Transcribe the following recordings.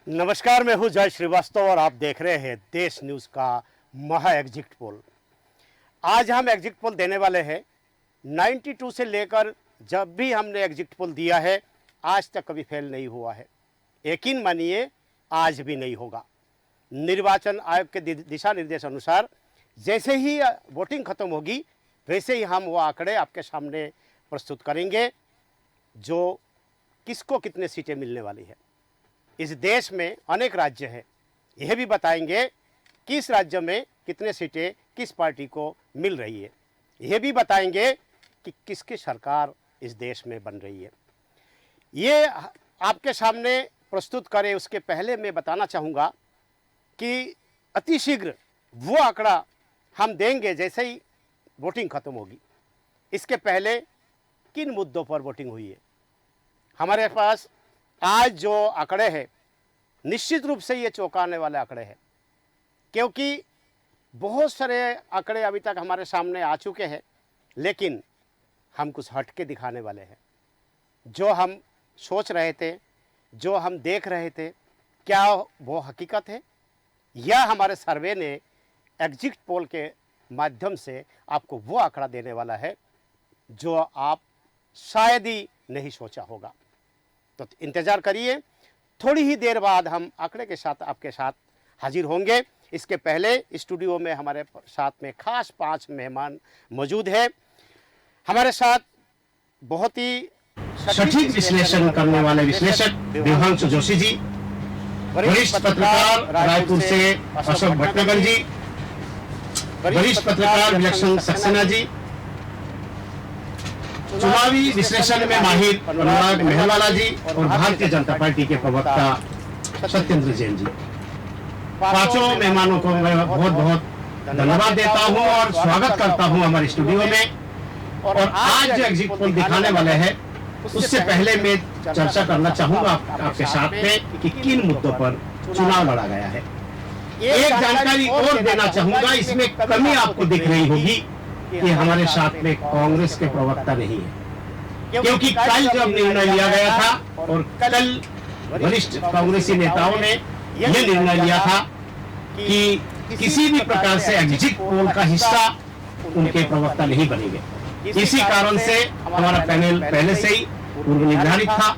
नमस्कार, मैं हूं जय श्रीवास्तव और आप देख रहे हैं देश न्यूज़ का महा एग्जिट पोल। आज हम एग्जिट पोल देने वाले हैं 92 से लेकर जब भी हमने एग्जिट पोल दिया है आज तक कभी फेल नहीं हुआ है। यकीन मानिए आज भी नहीं होगा। निर्वाचन आयोग के दिशा निर्देश अनुसार जैसे ही वोटिंग खत्म होगी वैसे ही हम वो आंकड़े आपके सामने प्रस्तुत करेंगे जो किसको कितने सीटें मिलने वाली है। इस देश में अनेक राज्य हैं, यह भी बताएंगे किस राज्य में कितने सीटें किस पार्टी को मिल रही है। यह भी बताएंगे कि किसकी सरकार इस देश में बन रही है। ये आपके सामने प्रस्तुत करें उसके पहले मैं बताना चाहूँगा कि अतिशीघ्र वो आंकड़ा हम देंगे जैसे ही वोटिंग खत्म होगी। इसके पहले किन मुद्दों पर वोटिंग हुई है। हमारे पास आज जो आंकड़े हैं निश्चित रूप से ये चौंकाने वाले आंकड़े हैं, क्योंकि बहुत सारे आंकड़े अभी तक हमारे सामने आ चुके हैं, लेकिन हम कुछ हट के दिखाने वाले हैं। जो हम सोच रहे थे, जो हम देख रहे थे, क्या वो हकीकत है या हमारे सर्वे ने एग्जिट पोल के माध्यम से आपको वो आंकड़ा देने वाला है जो आप शायद ही नहीं सोचा होगा। तो इंतज़ार करिए, थोड़ी ही देर बाद हम आंकड़े के साथ आपके साथ हाजिर होंगे। इसके पहले स्टूडियो में हमारे साथ में खास 5 मेहमान मौजूद हैं। हमारे साथ बहुत ही सटीक विश्लेषण करने वाले विश्लेषक देवांशु जोशी जी, वरिष्ठ पत्रकार रायपुर से अशोक भटनागर जी, वरिष्ठ पत्रकार विलक्षण सक्सेना जी, चुनावी विश्लेषण में माहिर अनुराग मेहरवाला जी और भारतीय जनता पार्टी के प्रवक्ता सत्येंद्र जैन जी। पांचों मेहमानों को मैं बहुत बहुत धन्यवाद देता हूं और स्वागत करता हूं हमारे स्टूडियो में। और आज जो एग्जिट पोल दिखाने वाले हैं उससे पहले मैं चर्चा करना चाहूंगा आपके साथ में कि किन मुद्दों पर चुनाव लड़ा गया है। एक जानकारी और देना चाहूंगा, इसमें कमी आपको दिख रही होगी कि हमारे साथ में कांग्रेस के प्रवक्ता नहीं है, क्योंकि कल जब निर्णय लिया गया था और कल वरिष्ठ कांग्रेसी नेताओं ने यह निर्णय लिया था कि किसी भी प्रकार से एग्जिट पोल का हिस्सा उनके प्रवक्ता नहीं बनेंगे। इसी कारण से हमारा पैनल पहले से ही पूर्व निर्धारित था।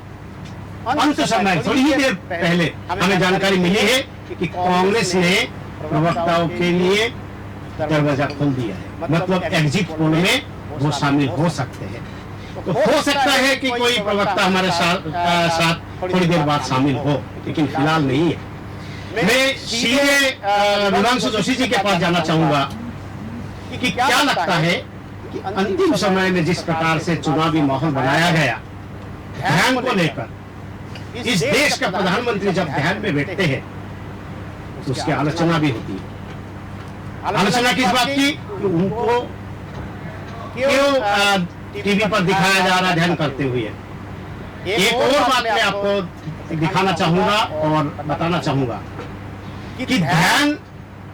अंत समय थोड़ी ही देर पहले हमें जानकारी मिली है कि कांग्रेस ने प्रवक्ताओं के लिए दरवाजा खोल दिया है, मतलब एग्जिट पोल में वो शामिल हो सकते हैं। तो हो सकता है कि कोई प्रवक्ता हमारे साथ थोड़ी देर बाद शामिल हो, लेकिन फिलहाल नहीं है। मैं सीधे देवांशु जोशी जी के पास जाना चाहूंगा कि क्या लगता है कि अंतिम समय में जिस प्रकार से चुनावी माहौल बनाया गया ध्यान को लेकर, इस देश का प्रधानमंत्री जब ध्यान में बैठते हैं तो उसकी आलोचना भी होती है। आलोचना किस बात की कि उनको क्यों टीवी पर दिखाया जा रहा ध्यान करते हुए। एक और बात मैं आपको दिखाना चाहूंगा और बताना चाहूंगा कि ध्यान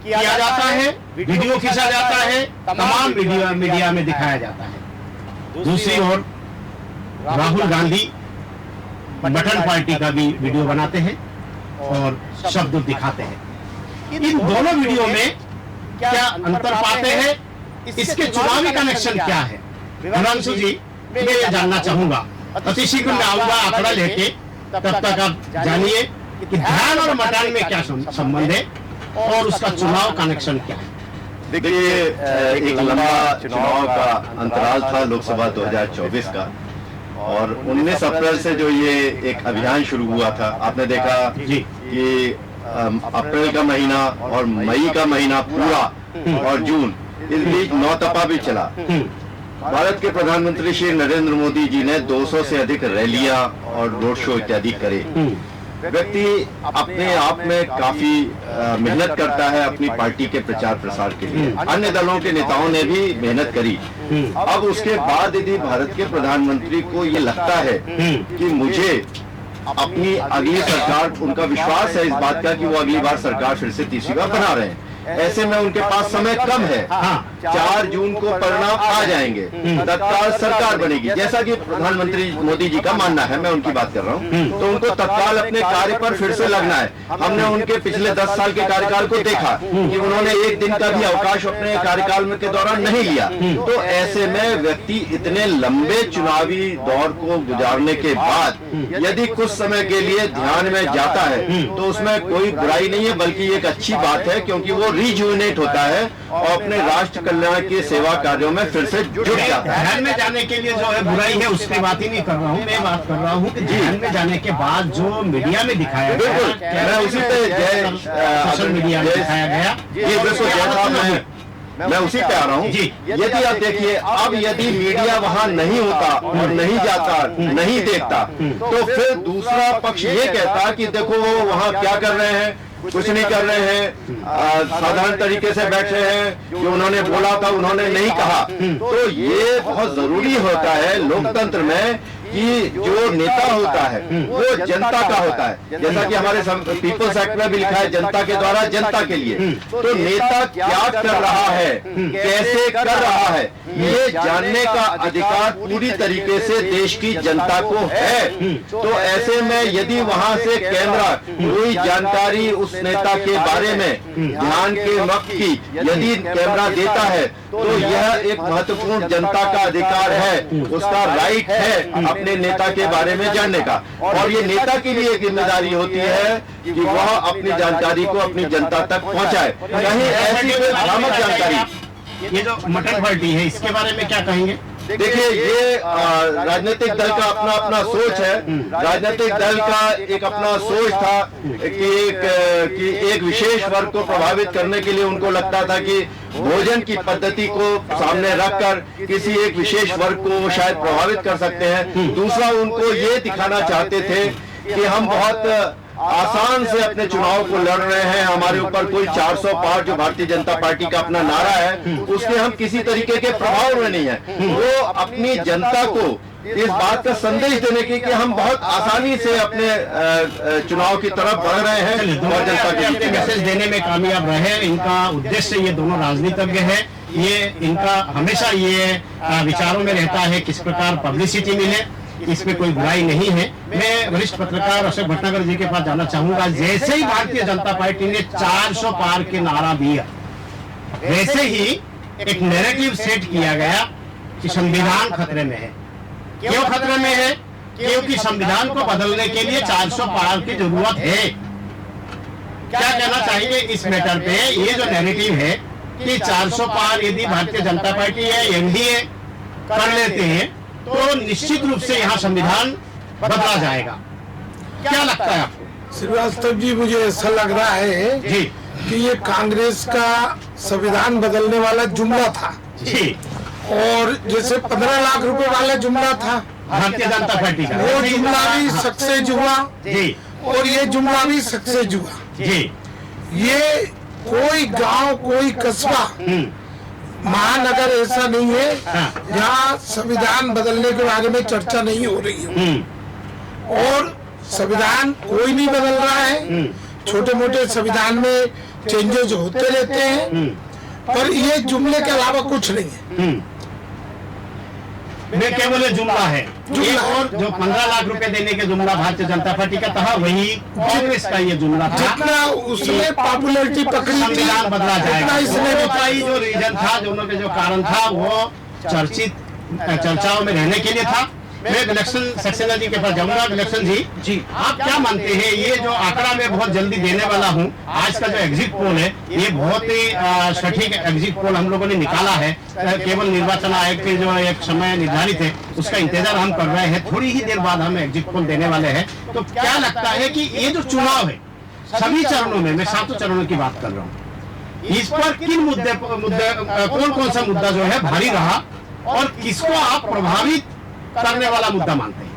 किया जाता है, वीडियो खींचा जाता है, तमाम मीडिया में दिखाया जाता है। दूसरी ओर राहुल गांधी बटन पार्टी का भी वीडियो बनाते हैं और शब्द दिखाते हैं। इन दोनों वीडियो में क्या अंतर पाते हैं, इसके चुनावी कनेक्शन क्या है? देवांशु जी, मैं ये जानना चाहूंगा। अतिशीघ्र मैं आऊंगा आंकड़ा लेके, तब तक आप जानिए कि ध्यान और मतदान में क्या संबंध है और उसका चुनाव कनेक्शन क्या है। देखिए, एक लंबा चुनाव का अंतराल था लोकसभा 2024 का, और 19 अप्रैल से जो ये एक अभियान शुरू हुआ था, आपने देखा कि अप्रैल का महीना और मई का महीना पूरा और जून, इस बीच 9 तपा भी चला। भारत के प्रधानमंत्री श्री नरेंद्र मोदी जी ने 200 से अधिक रैलियां और रोड शो इत्यादि करे। व्यक्ति अपने आप में काफी मेहनत करता है अपनी पार्टी के प्रचार प्रसार के लिए। अन्य दलों के नेताओं ने भी मेहनत करी। अब उसके बाद यदि भारत के प्रधानमंत्री को ये लगता है कि मुझे अपनी अगली सरकार, उनका विश्वास है इस बात का कि वो अगली बार सरकार फिर से तीसरी बार बना रहे हैं, ऐसे में उनके पास समय कम है। 4 जून को परिणाम आ जाएंगे, तत्काल सरकार बनेगी, जैसा कि प्रधानमंत्री मोदी जी का मानना है, मैं उनकी बात कर रहा हूँ, तो उनको तत्काल अपने कार्य पर फिर से लगना है। हमने उनके पिछले 10 साल के कार्यकाल को देखा कि उन्होंने एक दिन का भी अवकाश अपने कार्यकाल में के दौरान नहीं लिया। तो ऐसे में व्यक्ति इतने लंबे चुनावी दौर को गुजारने के बाद यदि कुछ समय के लिए ध्यान में जाता है तो उसमें कोई बुराई नहीं है, बल्कि एक अच्छी बात है, क्योंकि वो रिजुविनेट होता है और अपने राष्ट्र कल्याण की सेवा कार्यों में फिर से जुट जाता है। ध्यान में जाने के लिए जो है बुराई है उसकी बात ही नहीं कर रहा हूँ, मैं बात कर रहा हूँ कि ध्यान में जाने के बाद जो मीडिया में दिखाया गया, बिल्कुल मैं उसी पे सोशल मीडिया में दिखाया गया, ये बिल्कुल जय साहब मैं उसी पे आ रहा हूँ। यदि आप देखिए, अब यदि मीडिया वहाँ नहीं होता और नहीं जाता, नहीं देखता, तो फिर दूसरा पक्ष ये कहता कि देखो वो वहाँ क्या कर रहे हैं, कुछ नहीं कर रहे हैं, साधारण तरीके से बैठे हैं, जो उन्होंने बोला था उन्होंने नहीं कहा। तो ये बहुत जरूरी होता है लोकतंत्र में कि जो नेता होता है वो जनता का होता है, जैसा कि हमारे पीपल्स एक्ट में भी लिखा है, जनता के द्वारा जनता के लिए। तो नेता क्या कर रहा है, कैसे कर रहा है, ये जानने का अधिकार पूरी तरीके से देश की जनता को है। तो ऐसे में यदि वहां से कैमरा कोई जानकारी उस नेता के बारे में ध्यान के वक्त की यदि कैमरा देता है, तो यह एक महत्वपूर्ण जनता का अधिकार है, उसका राइट है अपने नेता के बारे में जानने का। और ये नेता की भी एक जिम्मेदारी होती है कि वह अपनी जानकारी को अपनी जनता तक पहुंचाए। कहीं ऐसी कोई भ्रामक जानकारी, ये जो मटन पार्टी है इसके बारे में क्या कहेंगे? देखिए, ये राजनीतिक दल का अपना अपना सोच है। राजनीतिक दल का एक अपना सोच था कि एक विशेष वर्ग को प्रभावित करने के लिए उनको लगता था कि भोजन की पद्धति को सामने रखकर किसी एक विशेष वर्ग को शायद प्रभावित कर सकते हैं। दूसरा, उनको ये दिखाना चाहते थे कि हम बहुत आसान से अपने चुनाव को लड़ रहे हैं, हमारे ऊपर कोई 400 पार जो भारतीय जनता पार्टी का अपना नारा है उसके हम किसी तरीके के प्रभाव में नहीं है। वो अपनी जनता को इस बात का संदेश देने की कि हम बहुत आसानी से अपने चुनाव की तरफ बढ़ रहे हैं और जनता के मैसेज देने में कामयाब रहे। इनका उद्देश्य, ये दोनों राजनीतिज्ञ है, ये इनका हमेशा ये विचारों में रहता है किस प्रकार पब्लिसिटी मिले, इसमें कोई बुराई नहीं है। मैं वरिष्ठ पत्रकार अशोक भटनागर जी के पास जाना चाहूंगा। जैसे ही भारतीय जनता पार्टी ने 400 पार के नारा दिया, वैसे ही एक नैरेटिव सेट किया गया कि संविधान खतरे में है। क्यों खतरे में है? क्योंकि संविधान को बदलने के लिए 400 पार की जरूरत है। क्या कहना चाहिए इस मैटर पे? ये जो नैरेटिव है कि 400 पार यदि भारतीय जनता पार्टी है, एनडीए कर लेते हैं तो निश्चित रूप से यहाँ संविधान बदला जाएगा। क्या लगता है आपको? श्रीवास्तव जी, मुझे ऐसा लग रहा है जी कि ये कांग्रेस का संविधान बदलने वाला जुमला था जी, और जैसे 15 लाख रुपए वाला जुमला था भारतीय जनता पार्टी का, वो जुमला भी सक्सेस हुआ जी और ये जुमला भी सक्सेस हुआ जी। ये कोई गांव, कोई कस्बा, महानगर ऐसा नहीं है जहाँ संविधान बदलने के बारे में चर्चा नहीं हो रही है। और संविधान कोई नहीं बदल रहा है, छोटे मोटे संविधान में चेंजेस होते रहते हैं, पर ये जुमले के अलावा कुछ नहीं है। मैं केवल जुमला है। एक और जो 15 लाख रुपए देने के जुमला भारतीय जनता पार्टी का था, वही कांग्रेस का ये जुमला था। जितना उसने पॉपुलैरिटी पकड़ी थी, संविधान बदला जाएगा, इसने दोनों का ही जो रीजन था, दोनों के जो कारण था, वो चर्चाओं में रहने के लिए था। मैं विलक्षण सक्सेना जी के पास जाऊंगा। विलक्षण जी, आप क्या मानते हैं, ये जो आंकड़ा मैं बहुत जल्दी देने वाला हूं, आज का जो एग्जिट पोल है, ये बहुत ही सटीक एग्जिट पोल हम लोगों ने निकाला है। केवल निर्वाचन आयोग के जो एक समय निर्धारित है उसका इंतजार हम कर रहे हैं, थोड़ी ही देर बाद हम एग्जिट पोल देने वाले हैं। तो क्या लगता है कि ये जो चुनाव है सभी चरणों में, मैं 7 चरणों की बात कर रहा हूँ, इस पर किन मुद्दे कौन कौन सा मुद्दा जो है भारी रहा और किसको आप प्रभावित करने वाला मुद्दा मानते हैं?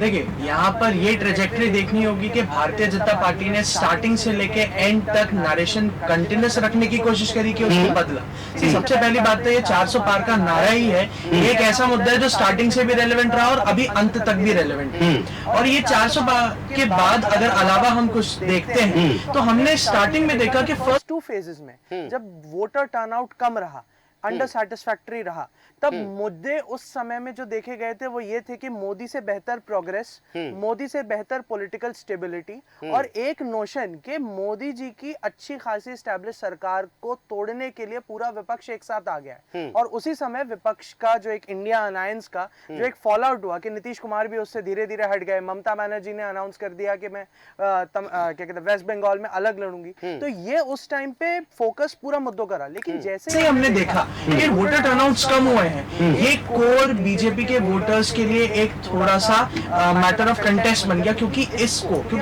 देखिए, यहाँ पर ये ट्रेजेक्टरी देखनी होगी कि भारतीय जनता पार्टी ने स्टार्टिंग से लेके एंड तक नरेशन कंटिन्यूस रखने की कोशिश करी कि उसको बदला। सबसे पहली बात तो ये 400 पार का नारा ही है, ये एक ऐसा मुद्दा है जो स्टार्टिंग से भी रेलेवेंट रहा और अभी अंत तक भी रेलेवेंट है। और ये 400 पार के बाद अगर अलावा हम कुछ देखते हैं तो हमने स्टार्टिंग में देखा कि फर्स्ट 2 फेजेस में जब वोटर टर्नआउट कम रहा, अंडर सेटिस्फैक्टरी रहा। तब मुद्दे उस समय में जो देखे गए थे वो ये थे कि मोदी से बेहतर प्रोग्रेस, मोदी से बेहतर पॉलिटिकल स्टेबिलिटी, और एक नोशन कि मोदी जी की अच्छी खासी स्टैब्लिश सरकार को तोड़ने के लिए पूरा विपक्ष एक साथ आ गया है। और उसी समय विपक्ष का जो एक इंडिया अलायंस का जो एक फॉल आउट हुआ कि नीतीश कुमार भी उससे धीरे धीरे हट गए, ममता बनर्जी ने अनाउंस कर दिया कि मैं क्या कहते हैं वेस्ट बंगाल में अलग लड़ूंगी, तो ये उस टाइम पे फोकस पूरा मुद्दों का रहा। लेकिन जैसे ही हमने देखा कि वोटर टर्नआउट्स कम हुए हैं, ये कोर बीजेपी के वोटर्स के लिए एक थोड़ा सा मैटर ऑफ कंटेस्ट बन गया, क्योंकि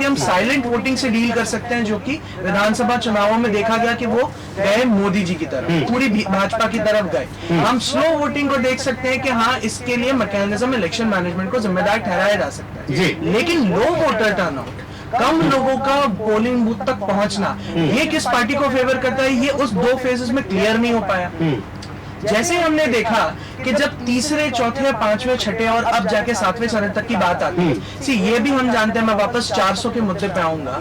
हम साइलेंट वोटिंग से डील कर सकते हैं, जो कि विधानसभा चुनावों में देखा गया कि वो गए मोदी जी की तरफ, पूरी भाजपा की तरफ गए। हम स्लो वोटिंग को देख सकते हैं कि हाँ, इसके लिए मैकेनिज्म इलेक्शन मैनेजमेंट को जिम्मेदार ठहराया जा सकता है, लेकिन लो वोटर टर्नआउट, कम लोगों का पोलिंग बूथ तक पहुंचना, ये किस पार्टी को फेवर करता है, ये उस 2 फेजेस में क्लियर नहीं हो पाया। जैसे हमने देखा कि जब तीसरे, चौथे, पांचवें, छठे और अब जाके 7वें चरण तक की बात आती है, ये भी हम जानते हैं, मैं वापस 400 के मुद्दे पे आऊंगा।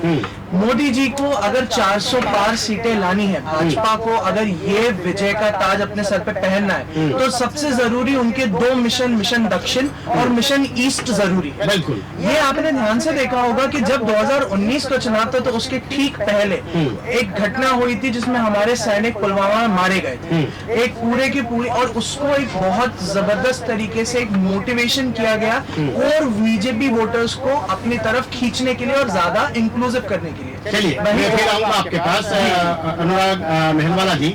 मोदी जी को अगर 400 पार सीटें लानी है, भाजपा को अगर ये विजय का ताज अपने सर पे पहनना है, तो सबसे जरूरी उनके 2 मिशन, मिशन दक्षिण और मिशन ईस्ट जरूरी है। बिल्कुल, ये आपने ध्यान से देखा होगा कि जब 2019 का चुनाव था तो उसके ठीक पहले एक घटना हुई थी जिसमें हमारे सैनिक पुलवामा में मारे गए थे, एक पूरे की पूरी, और उसको एक बहुत जबरदस्त तरीके से एक मोटिवेशन किया गया और बीजेपी वोटर्स को अपनी तरफ खींचने के लिए और ज्यादा इंक्लूसिव करने के लिए। चलिए, मैं फिर आऊंगा आपके पास। अनुराग मेहलवाला जी,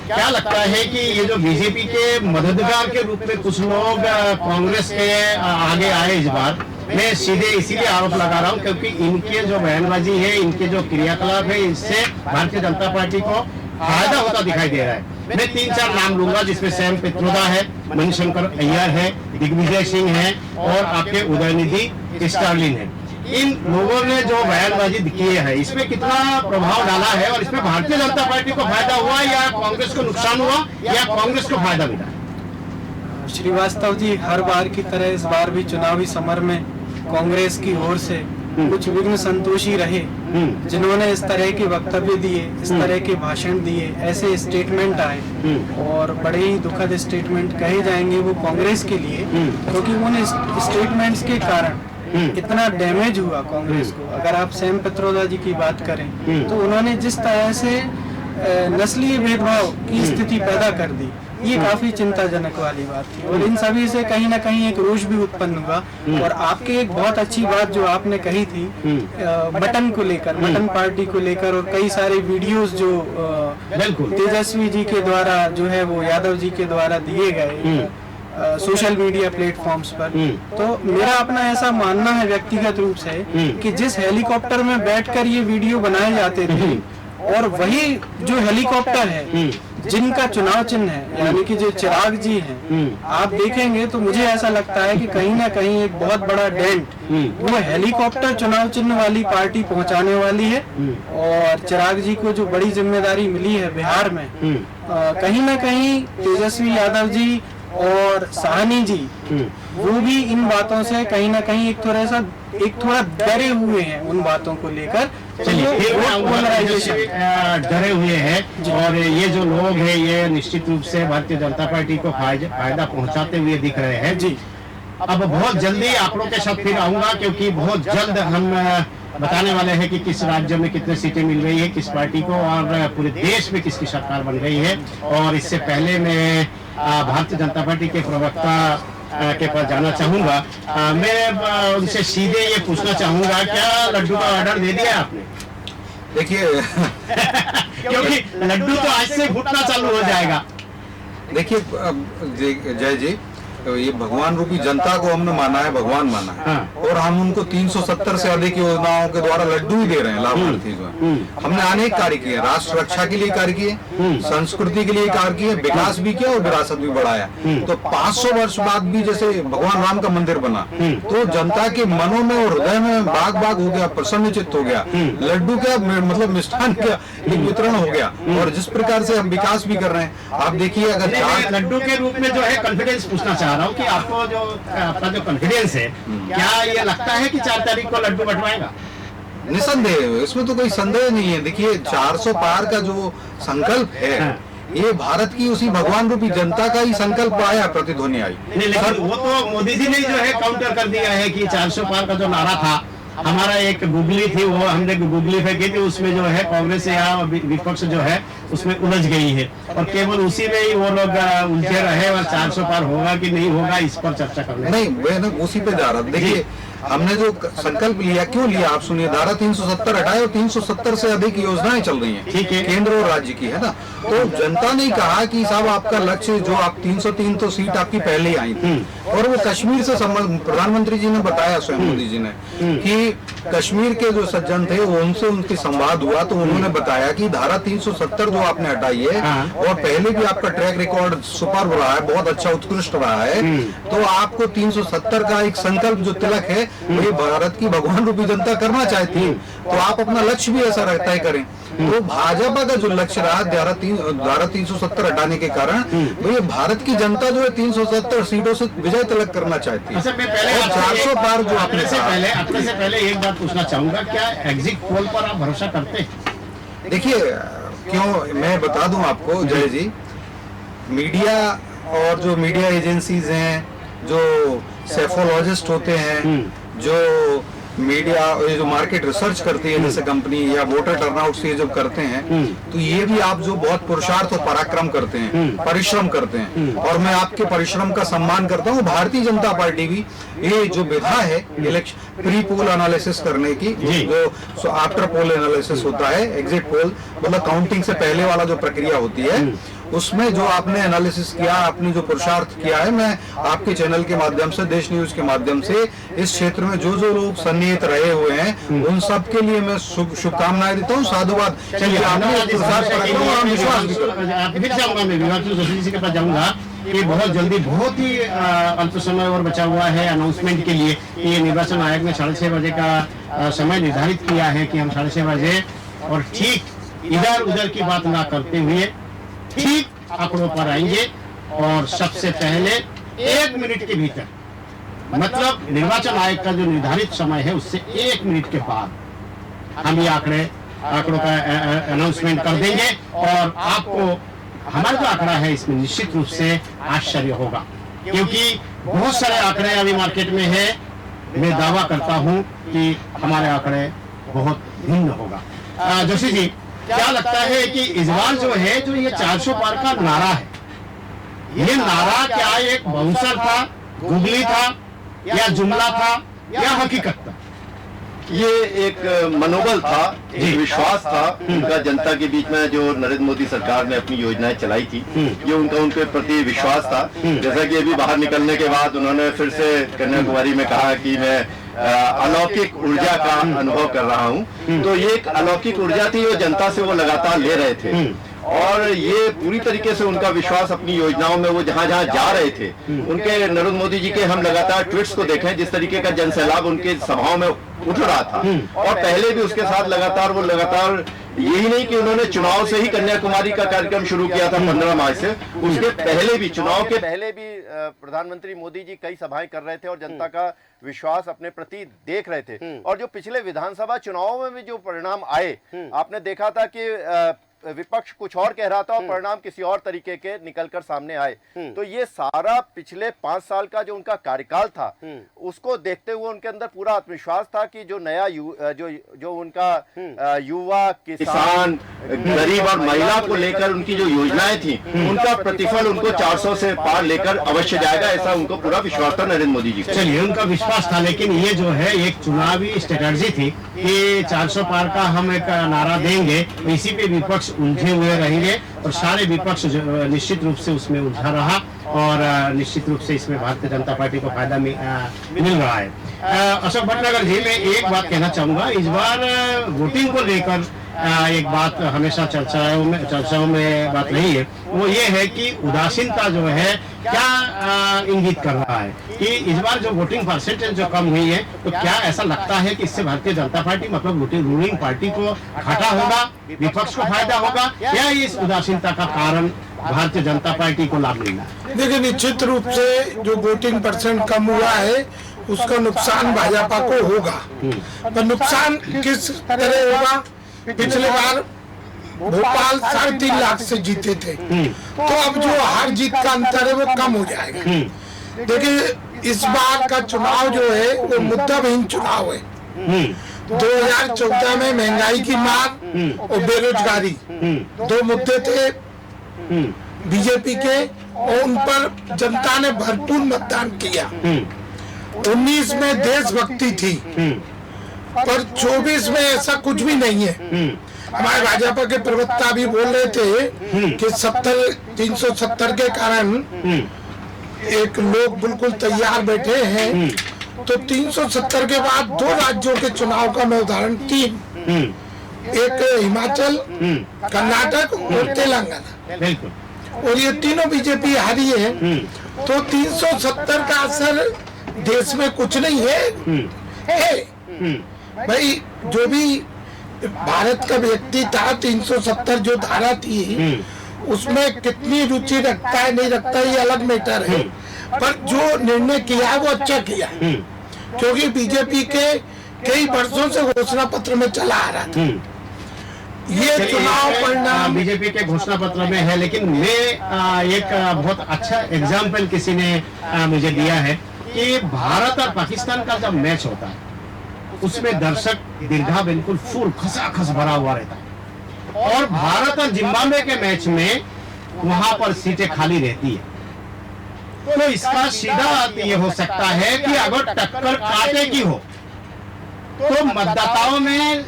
क्या लगता है कि ये जो बीजेपी के मददगार के रूप में कुछ लोग कांग्रेस के आगे आए इस बार, मैं सीधे इसीलिए आरोप लगा रहा हूँ क्योंकि इनके जो बयानबाजी है, इनके जो क्रियाकलाप है, इससे भारतीय जनता पार्टी को फायदा होता दिखाई दे रहा है। मैं 3-4 नाम लूंगा, जिसमें सैम पित्रोदा है, मणिशंकर अय्यर है, दिग्विजय सिंह है और आपके उदयनिधि स्टालिन है। इन लोगों ने जो बयानबाजी किए है, इसमें कितना प्रभाव डाला है और इसमें भारतीय जनता पार्टी को फायदा हुआ या कांग्रेस को नुकसान हुआ या कांग्रेस को फायदा मिला? श्रीवास्तव जी, हर बार की तरह इस बार भी चुनावी समर में कांग्रेस की ओर से कुछ विघ्न संतोषी रहे, जिन्होंने इस तरह के वक्तव्य दिए, इस तरह के भाषण दिए, ऐसे स्टेटमेंट आए और बड़े ही दुखद स्टेटमेंट कहे जाएंगे वो कांग्रेस के लिए, क्योंकि उन स्टेटमेंट्स के कारण इतना डैमेज हुआ कांग्रेस को। अगर आप सैम पित्रोदा जी की बात करें तो उन्होंने जिस तरह से नस्लीय भेदभाव की स्थिति पैदा कर दी, ये काफी चिंताजनक वाली बात थी और इन सभी से कहीं ना कहीं एक रोष भी उत्पन्न हुआ। और आपकी एक बहुत अच्छी बात जो आपने कही थी मटन को लेकर, मटन पार्टी को लेकर, और कई सारे वीडियोस जो तेजस्वी जी के द्वारा जो है वो यादव जी के द्वारा दिए गए सोशल मीडिया प्लेटफॉर्म्स पर, तो मेरा अपना ऐसा मानना है व्यक्तिगत रूप से कि जिस हेलीकॉप्टर में बैठकर ये वीडियो बनाए जाते थे और वही जो हेलीकॉप्टर है जिनका चुनाव चिन्ह है, यानी कि जो चिराग जी हैं, आप देखेंगे तो मुझे ऐसा लगता है कि कहीं ना कहीं एक बहुत बड़ा डेंट वो हेलीकॉप्टर चुनाव चिन्ह वाली पार्टी पहुंचाने वाली है। और चिराग जी को जो बड़ी जिम्मेदारी मिली है बिहार में, कहीं ना कहीं तेजस्वी यादव जी और साहनी जी वो भी इन बातों से कहीं ना कहीं एक थोड़ा डरे हुए हैं उन बातों को लेकर। डरे हुए हैं और ये जो लोग हैं ये निश्चित रूप से भारतीय जनता पार्टी को फायदा पहुंचाते हुए दिख रहे हैं जी। अब बहुत जल्दी आप लोग के साथ फिर आऊंगा क्योंकि बहुत जल्द हम बताने वाले हैं कि किस राज्य में कितने सीटें मिल रही है किस पार्टी को और पूरे देश में किसकी सरकार बन रही है। और इससे पहले मैं भारतीय जनता पार्टी के प्रवक्ता के पास जाना चाहूंगा। मैं उनसे सीधे ये पूछना चाहूंगा, क्या लड्डू का ऑर्डर दे दिया आपने? देखिए क्योंकि लड्डू तो आज से फूटना चालू हो जाएगा। देखिए जय जी, तो ये भगवान रूपी जनता को हमने माना है, भगवान माना है। और हम उनको 370 से अधिक योजनाओं के द्वारा लड्डू ही दे रहे हैं लाभार्थी को। हमने अनेक कार्य किए, राष्ट्र रक्षा के लिए कार्य किए, संस्कृति के लिए कार्य किए, विकास भी किया और विरासत भी बढ़ाया। तो 500 वर्ष बाद भी जैसे भगवान राम का मंदिर बना तो जनता के मनों में और हृदय में बाग बाग हो गया, प्रसन्नचित्त हो गया। लड्डू क्या मतलब मिष्ठान का एक वितरण हो गया। और जिस प्रकार से हम विकास भी कर रहे हैं, आप देखिए अगर लड्डू के रूप में जो है कॉन्फिडेंस पूछना चाह रहा हूँ कि आपको जो आपका जो कॉन्फिडेंस है, क्या ये लगता है कि 4 तारीख को लड्डू बंटवाएगा? निसंदेह, इसमें तो कोई संदेह नहीं है। देखिए 400 पार का जो संकल्प है ये भारत की उसी भगवान रूपी जनता का ही संकल्प आया, प्रतिध्वनि आई। नहीं, लेकिन वो तो मोदी जी ने जो है काउंटर कर दिया है कि 400 पार का जो नारा था, हमारा एक गुगली थी, वो हमने गुगली फेंकी थी, उसमें जो है कांग्रेस या विपक्ष जो है उसमें उलझ गई है और केवल उसी में ही वो लोग उलझे रहे और 400 पार होगा कि नहीं होगा इस पर चर्चा करने। नहीं, मैं ना उसी पे जा रहा था। देखिए, हमने जो संकल्प लिया, क्यों लिया आप सुनिए। धारा 370 हटाए और 370 से अधिक योजनाएं चल रही हैं, ठीक है, केंद्र और राज्य की, है ना। तो जनता ने कहा कि साहब आपका लक्ष्य जो आप 303 तो सीट आपकी पहले ही आई थी और वो कश्मीर से संबंध, प्रधानमंत्री जी ने बताया, स्वयं मोदी जी ने, कि कश्मीर के जो सज्जन थे वो उनसे उनकी संवाद हुआ तो उन्होंने बताया कि धारा 370 जो आपने हटाई है और पहले भी आपका ट्रैक रिकॉर्ड सुपर रहा है, बहुत अच्छा उत्कृष्ट रहा है, तो आपको 370 का एक संकल्प जो तिलक है ये भारत की भगवान रूपी जनता करना चाहती है, तो आप अपना लक्ष्य भी ऐसा रखता है करें। तो भाजपा का जो लक्ष्य रहा धारा 370 हटाने के कारण, तो ये भारत की जनता जो है 370 सीटों से विजय तिलक करना चाहती है। मैं पहले 400 पार जो आपने अपने से पहले एक बात पूछना चाहूंगा, क्या एग्जिट पोल पर आप भरोसा करते हैं? देखिए, क्यों, मैं बता दूं आपको जय जी, मीडिया और जो मीडिया एजेंसीज हैं, जो सेफोलॉजिस्ट होते हैं, जो मीडिया, ये जो मार्केट रिसर्च करती है जैसे कंपनी या वोटर टर्नआउट से जब करते हैं, तो ये भी आप जो बहुत पुरुषार्थ और पराक्रम करते हैं, परिश्रम करते हैं, और मैं आपके परिश्रम का सम्मान करता हूँ। भारतीय जनता पार्टी भी ये जो विधा है इलेक्शन प्री पोल एनालिसिस करने की, जो आफ्टर पोल एनालिसिस होता है, एग्जिट पोल मतलब काउंटिंग से पहले वाला जो प्रक्रिया होती है, उसमें जो आपने एनालिसिस किया, आपने जो पुरुषार्थ किया है, मैं आपके चैनल के माध्यम से, देश न्यूज के माध्यम से इस क्षेत्र में जो जो लोग सन्निहित रहे हुए हैं उन सब के लिए मैं शुभकामनाएं देता हूँ, साधुवाद। चलिए, फिर जाऊंगा मैं विभाग जोशी के पास जाऊंगा कि बहुत जल्दी, बहुत ही अल्प समय और बचा हुआ है अनाउंसमेंट के लिए। ये निर्वाचन आयोग ने 6:30 बजे का समय निर्धारित किया है कि हम 6:30 बजे और ठीक इधर उधर की बात ना करते हुए ठीक आंकड़ों पर आएंगे और सबसे पहले 1 मिनट के भीतर, मतलब निर्वाचन आयोग का जो निर्धारित समय है उससे 1 मिनट के बाद हम ये आंकड़ों का अनाउंसमेंट कर देंगे और आपको हमारा जो आंकड़ा है इसमें निश्चित रूप से आश्चर्य होगा, क्योंकि बहुत सारे आंकड़े अभी मार्केट में है। मैं दावा करता हूं कि हमारे आंकड़े बहुत भिन्न होगा। जोशी जी, क्या लगता है कि इस बार जो है, जो ये 400 पार का नारा है, ये नारा क्या एक बाउंसर था, गुगली था, या जुमला था, या हकीकत था? ये एक मनोबल था, एक विश्वास था उनका जनता के बीच में, जो नरेंद्र मोदी सरकार ने अपनी योजनाएं चलाई थी, ये उनका उनके प्रति विश्वास था। जैसा कि अभी बाहर निकलने के बाद उन्होंने फिर से कन्याकुमारी में कहा कि मैं अलौकिक ऊर्जा का अनुभव कर रहा हूं, तो ये एक अलौकिक ऊर्जा थी जो जनता से वो लगातार ले रहे थे और ये पूरी तरीके से उनका विश्वास अपनी योजनाओं में, वो जहां जहां जा रहे थे, उनके नरेंद्र मोदी जी के हम लगातार ट्वीट्स को देखें, जिस तरीके का जनसैलाब उनके सभाओं में उठ रहा था, और पहले भी उसके साथ लगातार यही नहीं कि उन्होंने चुनाव से ही कन्याकुमारी का कार्यक्रम शुरू किया था 15 मार्च से, उसके पहले भी, चुनाव के पहले भी प्रधानमंत्री मोदी जी कई सभाएं कर रहे थे और जनता का विश्वास अपने प्रति देख रहे थे। और जो पिछले विधानसभा चुनावों में भी जो परिणाम आए, आपने देखा था कि विपक्ष कुछ और कह रहा था और परिणाम किसी और तरीके के निकलकर सामने आए। तो ये सारा पिछले 5 साल का जो उनका कार्यकाल था, उसको देखते हुए उनके अंदर पूरा आत्मविश्वास था कि जो नया जो उनका युवा, किसान, गरीब और महिला को लेकर उनकी जो योजनाएं थी, उनका प्रतिफल उनको 400 से पार लेकर अवश्य जाएगा, ऐसा उनको पूरा विश्वास था नरेंद्र मोदी जी। चलिए, उनका विश्वास था, लेकिन ये जो है एक चुनावी स्ट्रेटजी थी कि 400 पार का हम एक नारा देंगे, इसी पे विपक्ष उलझे हुए रहेंगे और सारे विपक्ष निश्चित रूप से उसमें उलझा रहा और निश्चित रूप से इसमें भारतीय जनता पार्टी को फायदा मिल रहा है। अशोक भटनागर जी, मैं एक बात कहना चाहूंगा, इस बार वोटिंग को लेकर एक बात हमेशा चर्चाओं में बात रही है, वो ये है कि उदासीनता जो है क्या इंगित कर रहा है कि इस बार जो वोटिंग परसेंटेज जो कम हुई है, तो क्या ऐसा लगता है कि इससे भारतीय जनता पार्टी, मतलब रूलिंग पार्टी को घाटा होगा, विपक्ष को फायदा होगा, या इस उदासीनता का कारण भारतीय जनता पार्टी को लाभ मिलना? देखिए, निश्चित रूप से जो वोटिंग परसेंट कम हुआ है उसका नुकसान भाजपा को होगा, पर नुकसान किस तरह होगा? पिछले बार भोपाल 3.5 लाख से जीते थे, तो अब जो हार जीत का अंतर है वो कम हो जाएगा। देखिए इस बार का चुनाव जो है वो मुद्दा विहीन चुनाव है। 2014 में महंगाई की मार और बेरोजगारी 2 मुद्दे थे बीजेपी के, और उन पर जनता ने भरपूर मतदान किया। 19 में देशभक्ति थी, पर 24 में ऐसा कुछ भी नहीं है। हमारे भाजपा के प्रवक्ता भी बोल रहे थे कि 370 के कारण एक लोग बिल्कुल तैयार बैठे हैं। तो 370 के बाद 2 राज्यों के चुनाव का मैं उदाहरण 3, एक हिमाचल, कर्नाटक और तेलंगाना, और ये तीनों बीजेपी हारी है। तो 370 का असर देश में कुछ नहीं है। भाई जो भी भारत का व्यक्ति था, 370 जो धारा थी उसमें कितनी रुचि रखता है नहीं रखता ये अलग मैटर है, पर जो निर्णय किया है वो अच्छा किया, क्योंकि बीजेपी के कई वर्षों से घोषणा पत्र में चला आ रहा था। ये चुनाव परिणाम बीजेपी के घोषणा पत्र में है, लेकिन मैं एक बहुत अच्छा एग्जाम्पल किसी ने मुझे दिया है कि भारत और पाकिस्तान का जब मैच होता है उसमें दर्शक दीर्घा बिल्कुल फुल खसाखस भरा हुआ रहता है, और भारत और जिम्बाब्वे के मैच में वहां पर सीटें खाली रहती है। तो इसका सीधा अर्थ ये हो सकता है कि अगर टक्कर कांटे की हो तो मतदाताओं में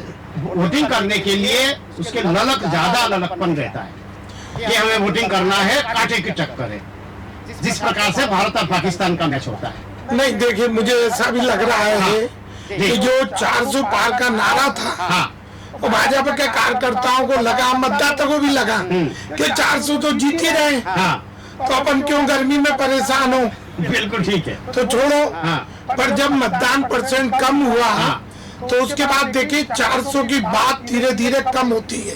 वोटिंग करने के लिए उसके ज्यादा ललकपन रहता है कि हमें वोटिंग करना है, कांटे की टक्कर है, जिस प्रकार से भारत और पाकिस्तान का मैच होता है। नहीं, देखिए मुझे ऐसा भी लग रहा है कि जो 400 पार का नारा था वो भाजपा के कार्यकर्ताओं को लगा, मतदाता को भी लगा कि 400 तो जीत ही रहे, तो अपन क्यों गर्मी में परेशान हो। बिल्कुल ठीक है, तो छोड़ो। पर जब मतदान परसेंट कम हुआ तो उसके बाद देखिए 400 की बात धीरे धीरे कम होती है,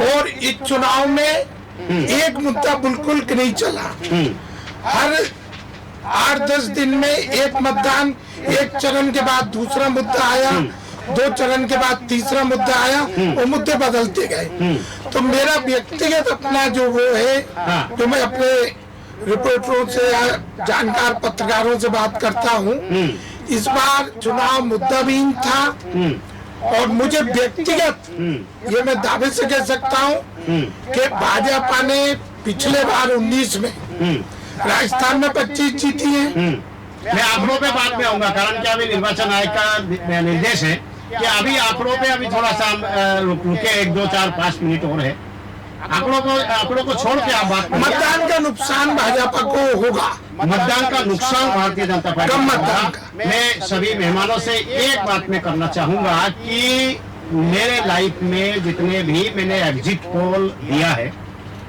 और इस चुनाव में एक मुद्दा बिल्कुल नहीं चला। हर 8-10 दिन में एक मतदान, एक चरण के बाद दूसरा मुद्दा आया, 2 चरण के बाद तीसरा मुद्दा आया, वो मुद्दे बदलते गए। तो मेरा व्यक्तिगत अपना जो वो है, जो मैं अपने रिपोर्टरों से या जानकार पत्रकारों से बात करता हूँ, इस बार चुनाव मुद्दाविहीन था, और मुझे व्यक्तिगत ये मैं दावे से कह सकता हूँ कि भाजपा ने पिछले बार 19 में राजस्थान में 25 जीती है। मैं आंकड़ों पे बाद में आऊंगा, कारण कि अभी निर्वाचन आयोग का निर्देश है कि अभी आंकड़ों पे अभी थोड़ा सा रुके 1, 2, 4, 5 मिनट और है। आंकड़ों को छोड़ के आप बात करिए। मतदान का नुकसान भाजपा को होगा, मतदान का नुकसान भारतीय जनता पार्टी कम मतदान का। मैं सभी मेहमानों से एक बात मैं करना चाहूंगा कि मेरे लाइफ में जितने भी मैंने एग्जिट पोल दिया है,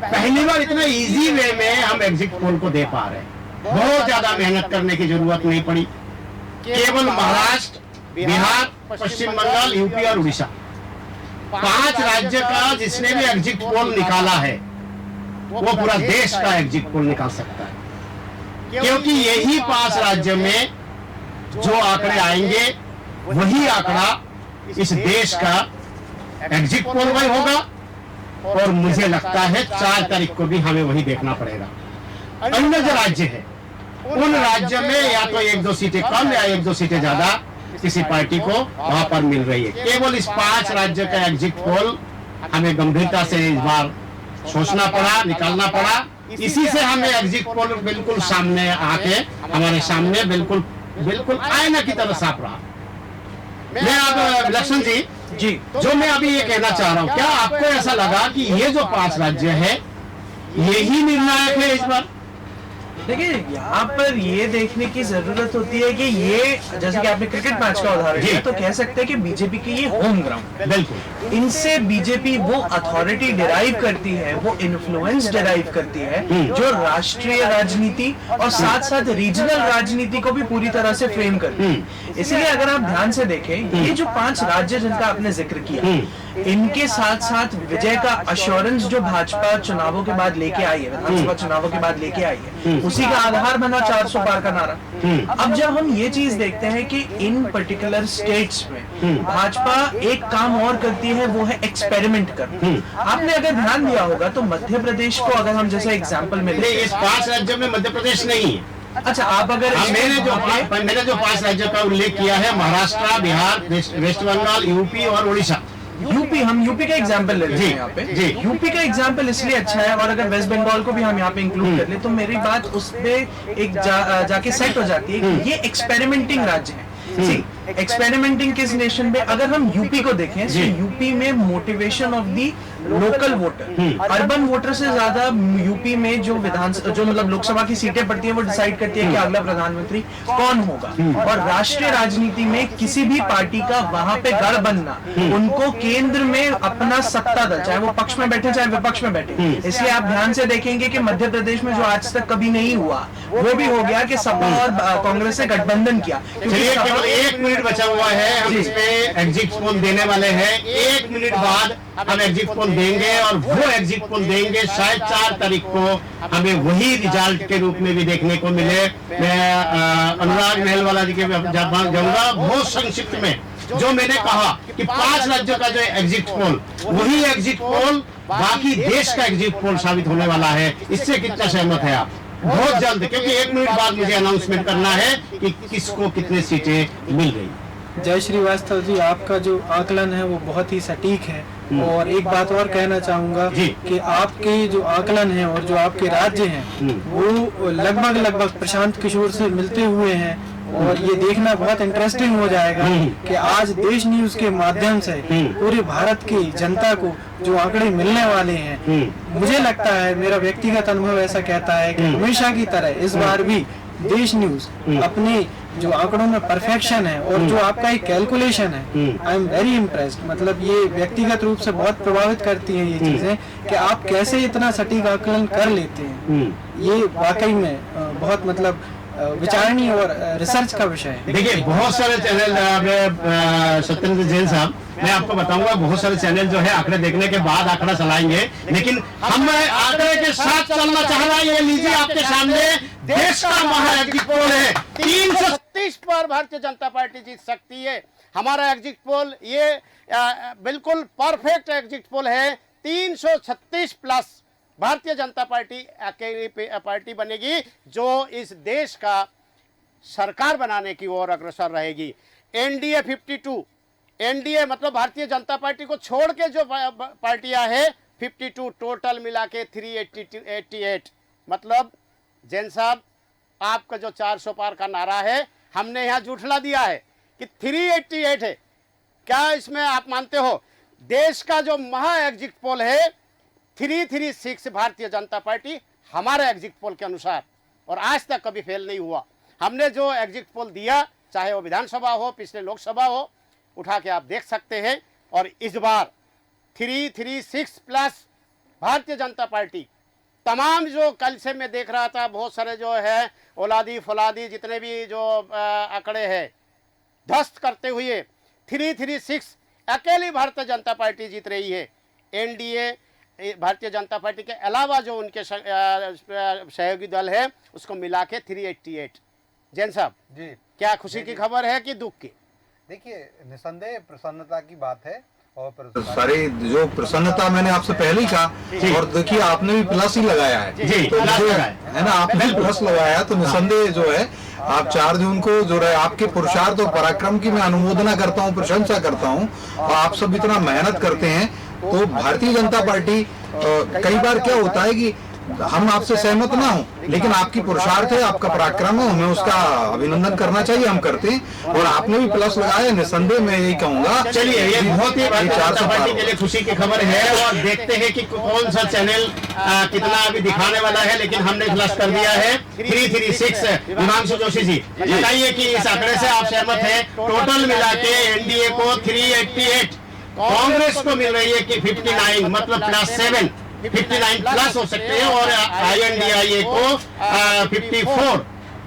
पहली बार इतना इजी वे में हम एग्जिट पोल को दे पा रहे हैं। बहुत ज्यादा मेहनत करने की जरूरत नहीं पड़ी। केवल महाराष्ट्र, बिहार, पश्चिम बंगाल, यूपी और उड़ीसा, 5 राज्य का जिसने भी एग्जिट पोल निकाला है वो पूरा देश का एग्जिट पोल निकाल सकता है, क्योंकि यही 5 राज्य में जो आंकड़े आएंगे वही आंकड़ा इस देश का एग्जिट पोल में होगा, और मुझे लगता है 4 तारीख को भी हमें वही देखना पड़ेगा। अन्य जो राज्य है उन राज्य में या तो 1-2 सीटें कम या 1-2 सीटें ज्यादा किसी पार्टी को वहां पर मिल रही है। केवल इस 5 राज्य का एग्जिट पोल हमें गंभीरता से इस बार सोचना पड़ा, निकालना पड़ा। इसी से हमें एग्जिट पोल बिल्कुल सामने आके हमारे सामने बिल्कुल आईना की तरह साफ रहा। मैं अब लक्ष्मण जी, जो मैं अभी ये कहना चाह रहा हूँ, क्या आपको ऐसा लगा कि ये जो 5 राज्य है यही निर्णायक है इस बार? देखिए, यहाँ पर ये देखने की जरूरत होती है कि ये, जैसे कि आपने क्रिकेट मैच का उदाहरण दिया, तो कह सकते हैं कि बीजेपी की ये होम ग्राउंड। बिल्कुल, इनसे बीजेपी वो अथॉरिटी डिराइव करती है, वो इन्फ्लुएंस डिराइव करती है जो राष्ट्रीय राजनीति और साथ साथ रीजनल राजनीति को भी पूरी तरह से फ्रेम करती है। इसलिए अगर आप ध्यान से देखें, ये जो 5 राज्य जिनका आपने जिक्र किया, इनके साथ साथ विजय का अश्योरेंस जो भाजपा चुनावों के बाद लेके आई है, विधानसभा चुनावों के बाद लेके आई है, उसी का आधार बना 400 पार का नारा। अब जब हम ये चीज देखते हैं कि इन पर्टिकुलर स्टेट्स में भाजपा एक काम और करती है, वो है एक्सपेरिमेंट करना। आपने अगर ध्यान दिया होगा तो मध्य प्रदेश को अगर हम जैसे एग्जाम्पल में नहीं, इस 5 राज्यों में मध्य प्रदेश नहीं है। अच्छा, आप अगर मैंने जो 5 राज्यों का उल्लेख किया है, महाराष्ट्र, बिहार, वेस्ट बंगाल, यूपी और उड़ीसा। हम यूपी का एग्जाम्पल ले लेते हैं यहाँ पे। जी। यूपी का एग्जाम्पल इसलिए अच्छा है, और अगर वेस्ट बंगाल को भी हम यहाँ पे इंक्लूड कर ले तो मेरी बात उस पे एक जाके सेट हो जाती है कि ये एक्सपेरिमेंटिंग राज्य है। एक्सपेरिमेंटिंग किस नेशन में, अगर हम यूपी को देखें तो यूपी में motivation of the local voter, urban voter से ज्यादा यूपी में जो मतलब लोकसभा की सीटें पड़ती है वो डिसाइड करती है कि अगला प्रधानमंत्री कौन होगा। और राष्ट्रीय राजनीति में किसी भी पार्टी का वहां पे गढ़ बनना, उनको केंद्र में अपना सत्ता दल, चाहे वो पक्ष में बैठे चाहे विपक्ष में बैठे। इसलिए आप ध्यान से देखेंगे कि मध्य प्रदेश में जो आज तक कभी नहीं हुआ वो भी हो गया कि सपा और कांग्रेस ने गठबंधन किया। चलिए, केवल 1 मिनट बचा हुआ है, हम इस पे एग्जिट पोल देने वाले हैं। 1 मिनट बाद हम एग्जिट पोल देंगे और वो एग्जिट पोल देंगे शायद 4 तारीख को हमें वही रिजल्ट के रूप में भी देखने को मिले। मैं अनुराग मेहलवाला जी के जाऊंगा बहुत संक्षिप्त में। जो मैंने कहा कि 5 राज्यों का जो एग्जिट पोल, वही एग्जिट पोल बाकी देश का एग्जिट पोल साबित होने वाला है। इससे कितना सहमत है आप? बहुत जल्द, क्योंकि 1 मिनट बाद मुझे अनाउंसमेंट करना है कि किसको कितने सीटें मिल रही। जय श्रीवास्तव जी, आपका जो आकलन है वो बहुत ही सटीक है। और एक बात और कहना चाहूंगा कि आपके जो आकलन है और जो आपके राज्य हैं वो लगभग प्रशांत किशोर से मिलते हुए हैं। और ये देखना बहुत इंटरेस्टिंग हो जाएगा कि आज देश न्यूज के माध्यम से पूरे भारत की जनता को जो आंकड़े मिलने वाले हैं, मुझे लगता है, मेरा व्यक्तिगत अनुभव ऐसा कहता है कि हमेशा की तरह इस बार भी देश न्यूज अपने जो आंकड़ों में परफेक्शन है और जो आपका एक कैलकुलेशन है, आई एम वेरी इम्प्रेस्ड। मतलब ये व्यक्तिगत रूप से बहुत प्रभावित करती हैं ये चीजें कि आप कैसे इतना सटीक आकलन कर लेते हैं। ये वाकई में बहुत मतलब विचारणी और रिसर्च का विषय है। देखिए, बहुत सारे चैनल, सत्येंद्र जैन साहब, मैं आपको बताऊंगा, बहुत सारे चैनल जो है आंकड़े देखने के बाद आंकड़ा चलाएंगे, लेकिन हम आंकड़े के साथ चलना चाह रहा है। ये लीजिए आपके सामने देश का महा एग्जिट पोल है। 336 पर भारतीय जनता पार्टी जीत सकती है। हमारा एग्जिट पोल ये बिल्कुल परफेक्ट एग्जिट पोल है। 336 प्लस भारतीय जनता पार्टी अकेली पार्टी बनेगी जो इस देश का सरकार बनाने की ओर अग्रसर रहेगी। एनडीए 52, एनडीए मतलब भारतीय जनता पार्टी को छोड़ के जो पार्टियां हैं 52, टोटल मिला के 388। मतलब जैन साहब, आपका जो 400 पार का नारा है, हमने यहाँ झूठला दिया है कि 388 है। क्या इसमें आप मानते हो? देश का जो महा एग्जिट पोल है 336 भारतीय जनता पार्टी हमारे एग्जिट पोल के अनुसार, और आज तक कभी फेल नहीं हुआ। हमने जो एग्जिट पोल दिया, चाहे वो विधानसभा हो, पिछले लोकसभा हो, उठा के आप देख सकते हैं। और इस बार 336 प्लस भारतीय जनता पार्टी, तमाम जो कल से मैं देख रहा था, बहुत सारे जो है औलादी फौलादी जितने भी जो आंकड़े हैं ध्वस्त करते हुए 336 अकेली भारतीय जनता पार्टी जीत रही है। एनडीए भारतीय जनता पार्टी के अलावा जो उनके सहयोगी दल है उसको मिला के 388। जैन साहब जी, क्या खुशी की खबर है कि दुख की? देखिए, निसंदेह प्रसन्नता की बात है। और सारे जो प्रसन्नता मैंने आपसे पहले ही कहा, और देखिए आपने भी प्लस ही लगाया है। तो है ना, आपने भी प्लस लगाया, तो निसंदेह जो है आप 4 जून को जो है आपके पुरुषार्थ और पराक्रम की मैं अनुमोदना करता हूँ, प्रशंसा करता हूँ। और आप सब इतना मेहनत करते हैं, तो भारतीय जनता पार्टी कई बार क्या होता है कि हम आपसे सहमत ना हो, लेकिन आपकी पुरुषार्थ है, आपका पराक्रम है, हमें उसका अभिनंदन करना चाहिए, हम करते हैं। और आपने भी प्लस लगाया, निसंदेह मैं यही कहूंगा। चलिए, ये बहुत ही भारतीय जनता पार्टी के लिए खुशी की खबर है। और देखते हैं कि कौन सा चैनल कितना अभी दिखाने वाला है, लेकिन हमने प्लस कर दिया है 336। हिमांशु जोशी जी, बताइए कि इस आंकड़े से आप सहमत हैं? टोटल मिला के एनडीए को 388, कांग्रेस को मिल रही है कि 59, मतलब +7, 59 प्लस हो सकते हैं, और INDIA को 54,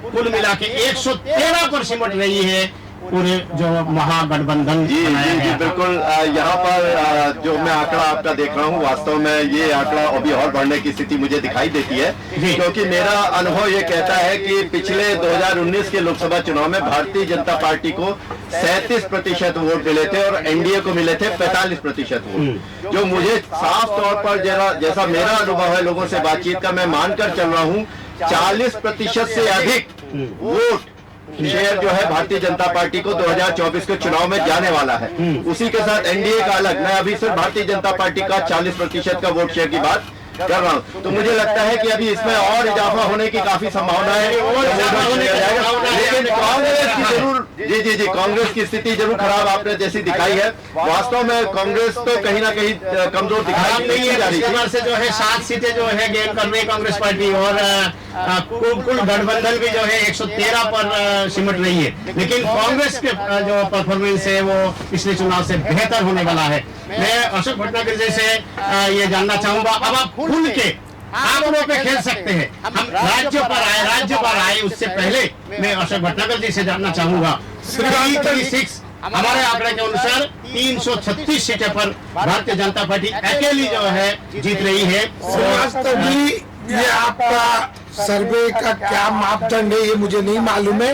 कुल मिला के 113 पर सिमट रही है पूरे जो महागठबंधन जी बनाया जी जी गया। बिल्कुल। यहाँ पर जो मैं आंकड़ा आपका देख रहा हूँ, वास्तव में ये आंकड़ा अभी और बढ़ने की स्थिति मुझे दिखाई देती है, क्योंकि मेरा अनुभव ये कहता है कि पिछले 2019 के लोकसभा चुनाव में भारतीय जनता पार्टी को 37% वोट मिले थे और एनडीए को मिले थे 45% वोट। जो मुझे साफ तौर पर जैसा मेरा अनुभव है लोगों से बातचीत का, मैं मानकर चल रहा हूँ 40% से अधिक वोट शेयर जो है भारतीय जनता पार्टी को 2024 के चुनाव में जाने वाला है। उसी के साथ एनडीए का अलग, मैं अभी सिर्फ भारतीय जनता पार्टी का 40% का वोट शेयर की बात कर रहा हूं, तो मुझे लगता है कि अभी इसमें और इजाफा होने की काफी संभावना है। लेकिन कांग्रेस की जरूर जी कांग्रेस की स्थिति जरूर खराब आपने जैसी दिखाई है। वास्तव में कांग्रेस तो कहीं ना कहीं कमजोर दिखाई नहीं है। इस से जो है 7 सीटें जो है गेन कर रही है कांग्रेस पार्टी, और कुल गठबंधन भी जो है 113 पर सिमट रही है। लेकिन कांग्रेस के जो परफॉर्मेंस है वो पिछले चुनाव से बेहतर होने वाला है। मैं अशोक भटनागर जी से ये जानना चाहूंगा, अब आप खुल के आंकड़ों पे खेल सकते हैं, हम राज्य पर आए उससे पहले मैं अशोक भटनागर जी से जानना चाहूंगा, 336 हमारे आंकड़े के अनुसार 336 सीटें पर भारतीय जनता पार्टी अकेली जो है जीत रही है। श्रीवास्तव जी, ये आपका सर्वे का क्या मापदंड है ये मुझे नहीं मालूम है,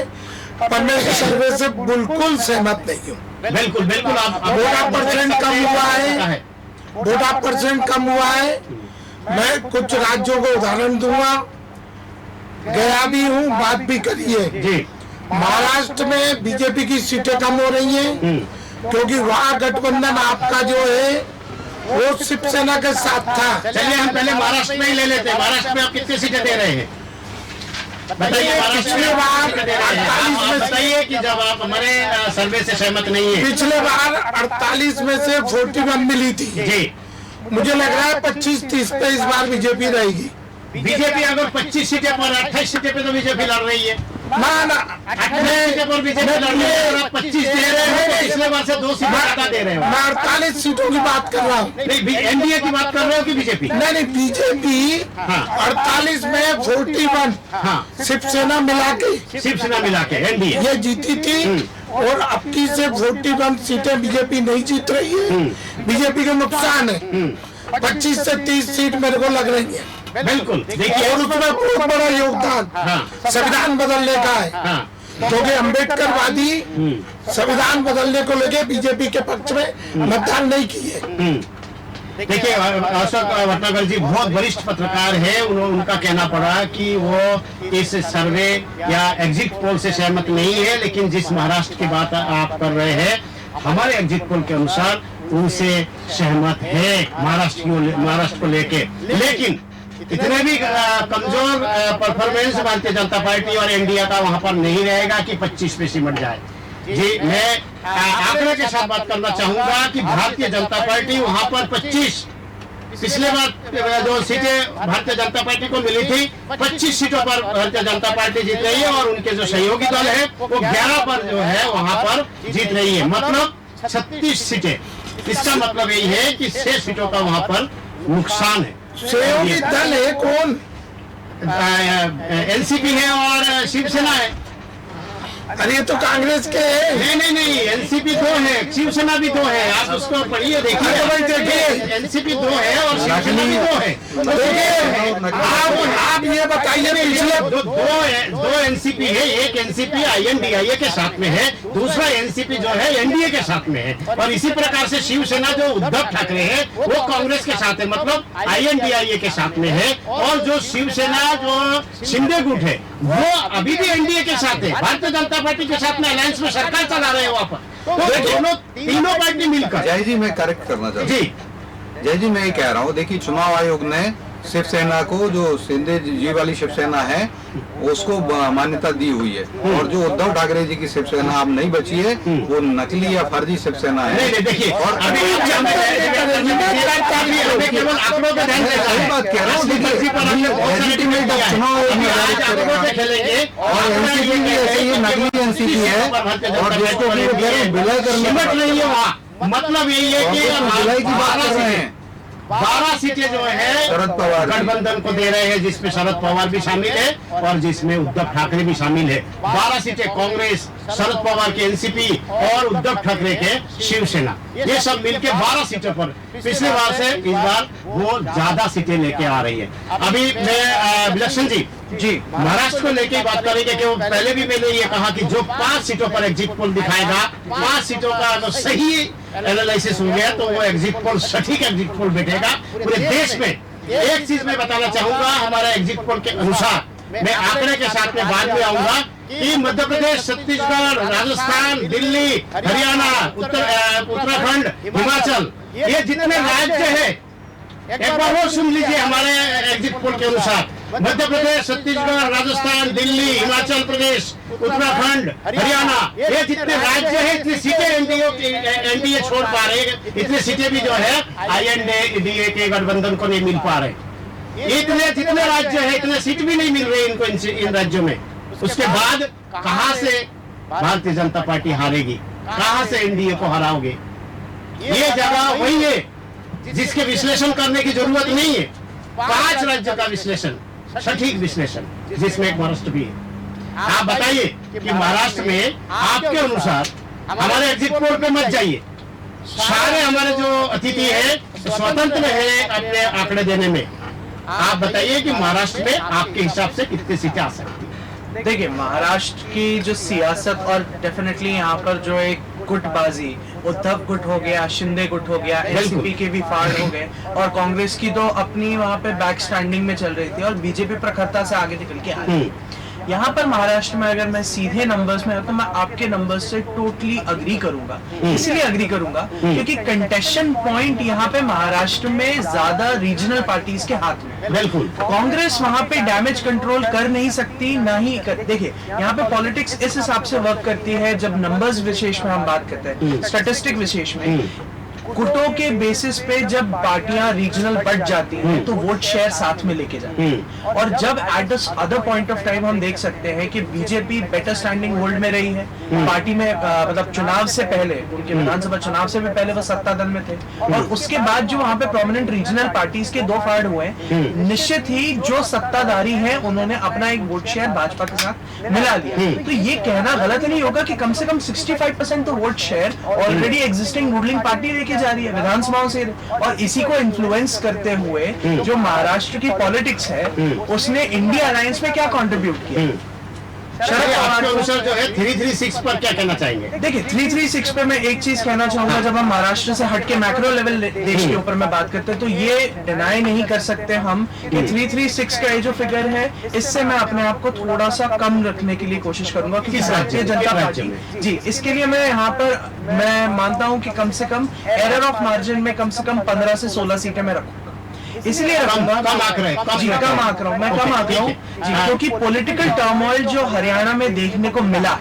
पर मैं इस सर्वे से बिल्कुल सहमत नहीं हूँ। बिल्कुल बिल्कुल, आप वोटा परसेंट कम हुआ है, वोटा परसेंट कम हुआ है। मैं कुछ राज्यों को उदाहरण दूंगा, गया भी हूँ, बात भी करी है जी। महाराष्ट्र में बीजेपी की सीटें कम हो रही हैं, क्योंकि वहाँ गठबंधन आपका जो है वो शिवसेना के साथ था। चलिए हम पहले महाराष्ट्र में ही ले लेते हैं। महाराष्ट्र में आप कितनी सीटें दे रहे हैं बताइए? पिछले बार आप बताइए कि जब आप हमारे सर्वे से सहमत नहीं है। पिछले बार 48 में से 41 मिली थी जी, मुझे लग रहा है 25-30 पे इस बार बीजेपी रहेगी। बीजेपी अगर 25 सीटें पर 28 सीटें पे तो बीजेपी लड़ रही है ना 28 सीटें पर बीजेपी लड़ रही है, और आप 25 दे रहे हो तो पिछले बार से 2 सीटें ज्यादा दे रहे हो। मैं 48 सीटों की बात कर रहा हूँ। नहीं, एनडीए की बात कर रहे हो कि बीजेपी? नहीं, बीजेपी 48 में 41 शिवसेना मिला के एनडीए ये जीती थी, और अब की से 41 सीटें बीजेपी नहीं जीत रही है, बीजेपी का नुकसान है। 25 से 30 सीट मेरे को लग रही है। बिल्कुल, देखिए और उसमें बहुत बड़ा योगदान संविधान बदलने का है, क्योंकि अम्बेडकरवादी संविधान बदलने को लेके बीजेपी के पक्ष में मतदान नहीं किए। देखिए अशोक भटनागर जी बहुत वरिष्ठ पत्रकार है, उनका कहना पड़ा कि वो इस सर्वे या एग्जिट पोल से सहमत नहीं है, लेकिन जिस महाराष्ट्र की बात आप कर रहे हैं हमारे एग्जिट पोल के अनुसार उनसे सहमत है महाराष्ट्र को लेके। लेकिन इतने भी कमजोर परफॉर्मेंस भारतीय जनता पार्टी और एनडीए का वहां पर नहीं रहेगा कि 25 पे सिमट जाए। जी, मैं आंकड़े के साथ बात करना चाहूंगा कि भारतीय जनता पार्टी वहां पर 25, पिछले बार जो सीटें भारतीय जनता पार्टी को मिली थी 25 सीटों पर भारतीय जनता पार्टी जीत रही है, और उनके जो सहयोगी दल है वो 11 पर जो है वहां पर जीत रही है, मतलब 36 सीटें। इसका मतलब यही है कि 6 सीटों का वहां पर नुकसान है। सहयोगी दल है कौन? एनसीपी है और शिवसेना है। अरे ये तो कांग्रेस के है। नहीं, एनसीपी 2 है, शिवसेना भी 2 है। आप उसको पढ़िए, देखिए एनसीपी 2 है और शिवसेना भी 2 है। आप ये बताइए, पिछले दो एनसीपी है, एक एनसीपी आईएनडीआईए के साथ में है, दूसरा एनसीपी जो है एनडीए के साथ में है, और इसी प्रकार से शिवसेना जो उद्धव ठाकरे है वो कांग्रेस के साथ है, मतलब आईएनडीआईए के साथ में है, और जो शिवसेना जो शिंदे गुट है वो अभी भी एनडीए के साथ है, भारतीय जनता पार्टी के साथ में अलायंस में सरकार चला रहे हैं वहां पर। तो दोनों तीनों पार्टी मिलकर। जय जी, मैं करेक्ट करना चाहता हूँ। जी जय जी, मैं ये कह रहा हूँ, देखिए चुनाव आयोग ने शिवसेना को, जो शिंदे जी वाली शिवसेना है उसको मान्यता दी हुई है, और जो उद्धव ठाकरे जी की शिवसेना अब नहीं बची है वो नकली या फर्जी शिवसेना है। नहीं, देखिए और अभी केवल आंकड़ों पे ध्यान देना है। बात कह रहा हूँ, खेलेंगे और एनसीपी भी ऐसे ही नकली एनसीपी है, और जिसको विलय करने नहीं है वहाँ, मतलब यही है कि विलय की बात कर रहे हैं। 12 सीटें जो है शरद पवार गठबंधन को दे रहे हैं, जिसमें शरद पवार भी शामिल है और जिसमें उद्धव ठाकरे भी शामिल है। 12 सीटें कांग्रेस, शरद पवार के एनसीपी और उद्धव ठाकरे के शिवसेना, ये सब मिलके 12 सीटों पर पिछली बार से इस बार वो ज्यादा सीटें लेके आ रही है। अभी मैं विलक्षण जी महाराष्ट्र को लेके बात करेंगे कि वो पहले भी मैंने ये कहा कि जो 5 सीटों पर एग्जिट पोल दिखाएगा, 5 सीटों का अगर सही एनालिसिस हो गया तो वो एग्जिट पोल सटीक एग्जिट पोल बैठेगा पूरे देश में। एक चीज मैं बताना चाहूंगा, हमारा एग्जिट पोल के अनुसार, मैं आंकड़े के साथ में बाद में आऊंगा कि मध्य प्रदेश, छत्तीसगढ़, राजस्थान, दिल्ली, हरियाणा, उत्तराखंड, हिमाचल, ये जितने राज्य है एक बार वो सुन लीजिए हमारे एग्जिट पोल के अनुसार। मध्य प्रदेश, छत्तीसगढ़, राजस्थान, दिल्ली, हिमाचल प्रदेश, उत्तराखंड, हरियाणा, ये जितने राज्य हैं इतनी सीटें एनडीए छोड़ पा रहे हैं, इतनी सीटें भी जो है आईएनडीए के गठबंधन को नहीं मिल पा रहे। इतने जितने राज्य हैं इतने सीट भी नहीं मिल रही इनको इन राज्यों में। उसके बाद कहां से भारतीय जनता पार्टी हारेगी, कहां से एनडीए को हराओगे? ये जगह वही है जिसके विश्लेषण करने की जरूरत नहीं है। 5 राज्य का विश्लेषण, सटीक विश्लेषण, जिसमें एक महाराष्ट्र भी है। आप बताइए कि महाराष्ट्र में आपके अनुसार, हमारे एग्जिट पोल पे मत जाइए, सारे हमारे जो अतिथि है स्वतंत्र है अपने आंकड़े देने में। आप बताइए कि महाराष्ट्र में आपके हिसाब से कितनी सीटें आ सकती है? देखिए, महाराष्ट्र की जो सियासत और डेफिनेटली यहाँ पर जो एक गुटबाजी, उद्धव गुट हो गया, शिंदे गुट हो गया, एनसीपी के भी फाड़ हो गए और कांग्रेस की तो अपनी वहाँ पे बैक स्टैंडिंग में चल रही थी और बीजेपी प्रखरता से आगे निकल के आ रही है। यहाँ पर महाराष्ट्र में अगर मैं सीधे नंबर्स में तो मैं आपके नंबर्स से टोटली अग्री करूंगा। इसलिए अग्री करूंगा क्योंकि कंटेस्टेंट पॉइंट यहाँ पे महाराष्ट्र में ज्यादा रीजनल पार्टीज के हाथ में। बिल्कुल, कांग्रेस वहाँ पे डैमेज कंट्रोल कर नहीं सकती, ना ही कर। देखिए, यहाँ पे पॉलिटिक्स इस हिसाब से वर्क करती है, जब नंबर्स विशेष में हम बात करते हैं, स्टैटिस्टिक विशेष में, गुटों के बेसिस पे जब पार्टियां रीजनल बढ़ जाती हैं तो वोट शेयर साथ में लेके जाती हैं। और जब at the other point of time हम देख सकते हैं कि बीजेपी बेटर स्टैंडिंग होल्ड में रही है, पार्टी में मतलब चुनाव से पहले, उनके विधानसभा चुनाव से भी पहले वो सत्ता दल में थे, और उसके बाद जो वहां पे प्रोमिनेंट रीजनल पार्टीज के 2 फाड़ हुए, निश्चित ही जो सत्ताधारी है उन्होंने अपना एक वोट शेयर भाजपा के साथ मिला लिया। तो ये कहना गलत नहीं होगा कि कम से कम 65% तो vote share already existing ruling party लेके जा रही है विधानसभाओं से। और इसी को इन्फ्लुएंस करते हुए जो महाराष्ट्र की पॉलिटिक्स है उसने इंडिया अलायंस में क्या कंट्रीब्यूट किया। शरद पवार अनुसार जो है 336 पर क्या कहना चाहेंगे? देखिए, 336 पे मैं एक चीज कहना चाहूंगा, जब हम महाराष्ट्र से हटके मैक्रो लेवल देश के ऊपर में बात करते हैं तो ये डिनाई नहीं कर सकते हम कि 336 का ये जो फिगर है इससे मैं अपने आप को थोड़ा सा कम रखने के लिए कोशिश करूंगा। क्योंकि भारतीय जनता पार्टी जी, इसके लिए मैं यहाँ पर मैं मानता हूँ कि कम से कम एरर ऑफ मार्जिन में कम से कम 15 से 16 सीटें मैं रखूंगा। इसलिए कम आंक रहा है, कम आंक रहा हूँ मैं, कम आंक रहा हूँ जी, क्योंकि पॉलिटिकल टर्मोइल जो हरियाणा में देखने को मिला,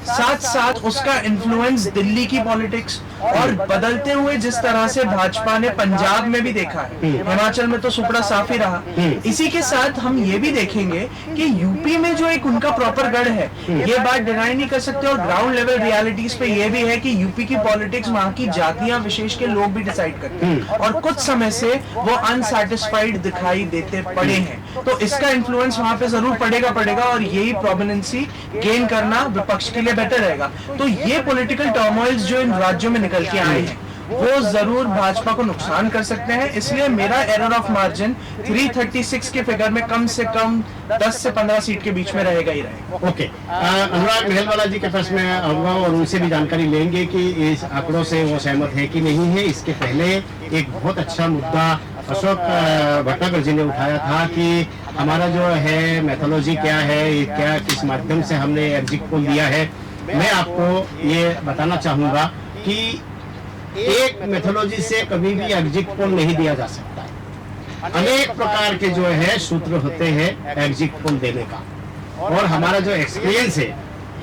साथ साथ उसका इन्फ्लुएंस दिल्ली की पॉलिटिक्स और बदलते हुए जिस तरह से भाजपा ने पंजाब में भी देखा है, हिमाचल में तो सुपड़ा साफ ही रहा। इसी के साथ हम ये भी देखेंगे कि यूपी में जो एक उनका प्रॉपर गढ़ है, ये बात डिनाई नहीं कर सकते। और ग्राउंड लेवल रियलिटीज पे ये भी है कि यूपी की पॉलिटिक्स वहाँ की जातियां विशेष के लोग भी डिसाइड करते हैं और कुछ समय से वो अनसैटिस्फाइड दिखाई देते पड़े हैं। तो इसका इन्फ्लुएंस वहां पे जरूर पड़ेगा और यही प्रोमिनेंसी गेन करना विपक्ष के लिए बेटर रहेगा। तो ये पॉलिटिकल टर्मोइल्स जो इन राज्यों में निकल के आए हैं वो जरूर भाजपा को नुकसान कर सकते हैं। इसलिए मेरा एरर ऑफ मार्जिन 336 के फिगर में कम से कम 10 से 15 सीट के बीच में रहेगा ही रहेगा। ओके, अनुराग मेहलवाला जी के पास में आऊंगा और उनसे भी जानकारी लेंगे कि इस आंकड़ों से वो सहमत है कि नहीं है। इसके पहले एक बहुत अच्छा मुद्दा अशोक भट्टागर जी ने उठाया था कि हमारा जो है मैथोलॉजी क्या है, क्या किस माध्यम से हमने एग्जिट पोल दिया है। मैं आपको ये बताना चाहूंगा कि एक मेथोलॉजी से कभी भी एग्जिट पोल नहीं दिया जा सकता है। अनेक प्रकार के जो है सूत्र होते हैं एग्जिट पोल देने का, और हमारा जो एक्सपीरियंस है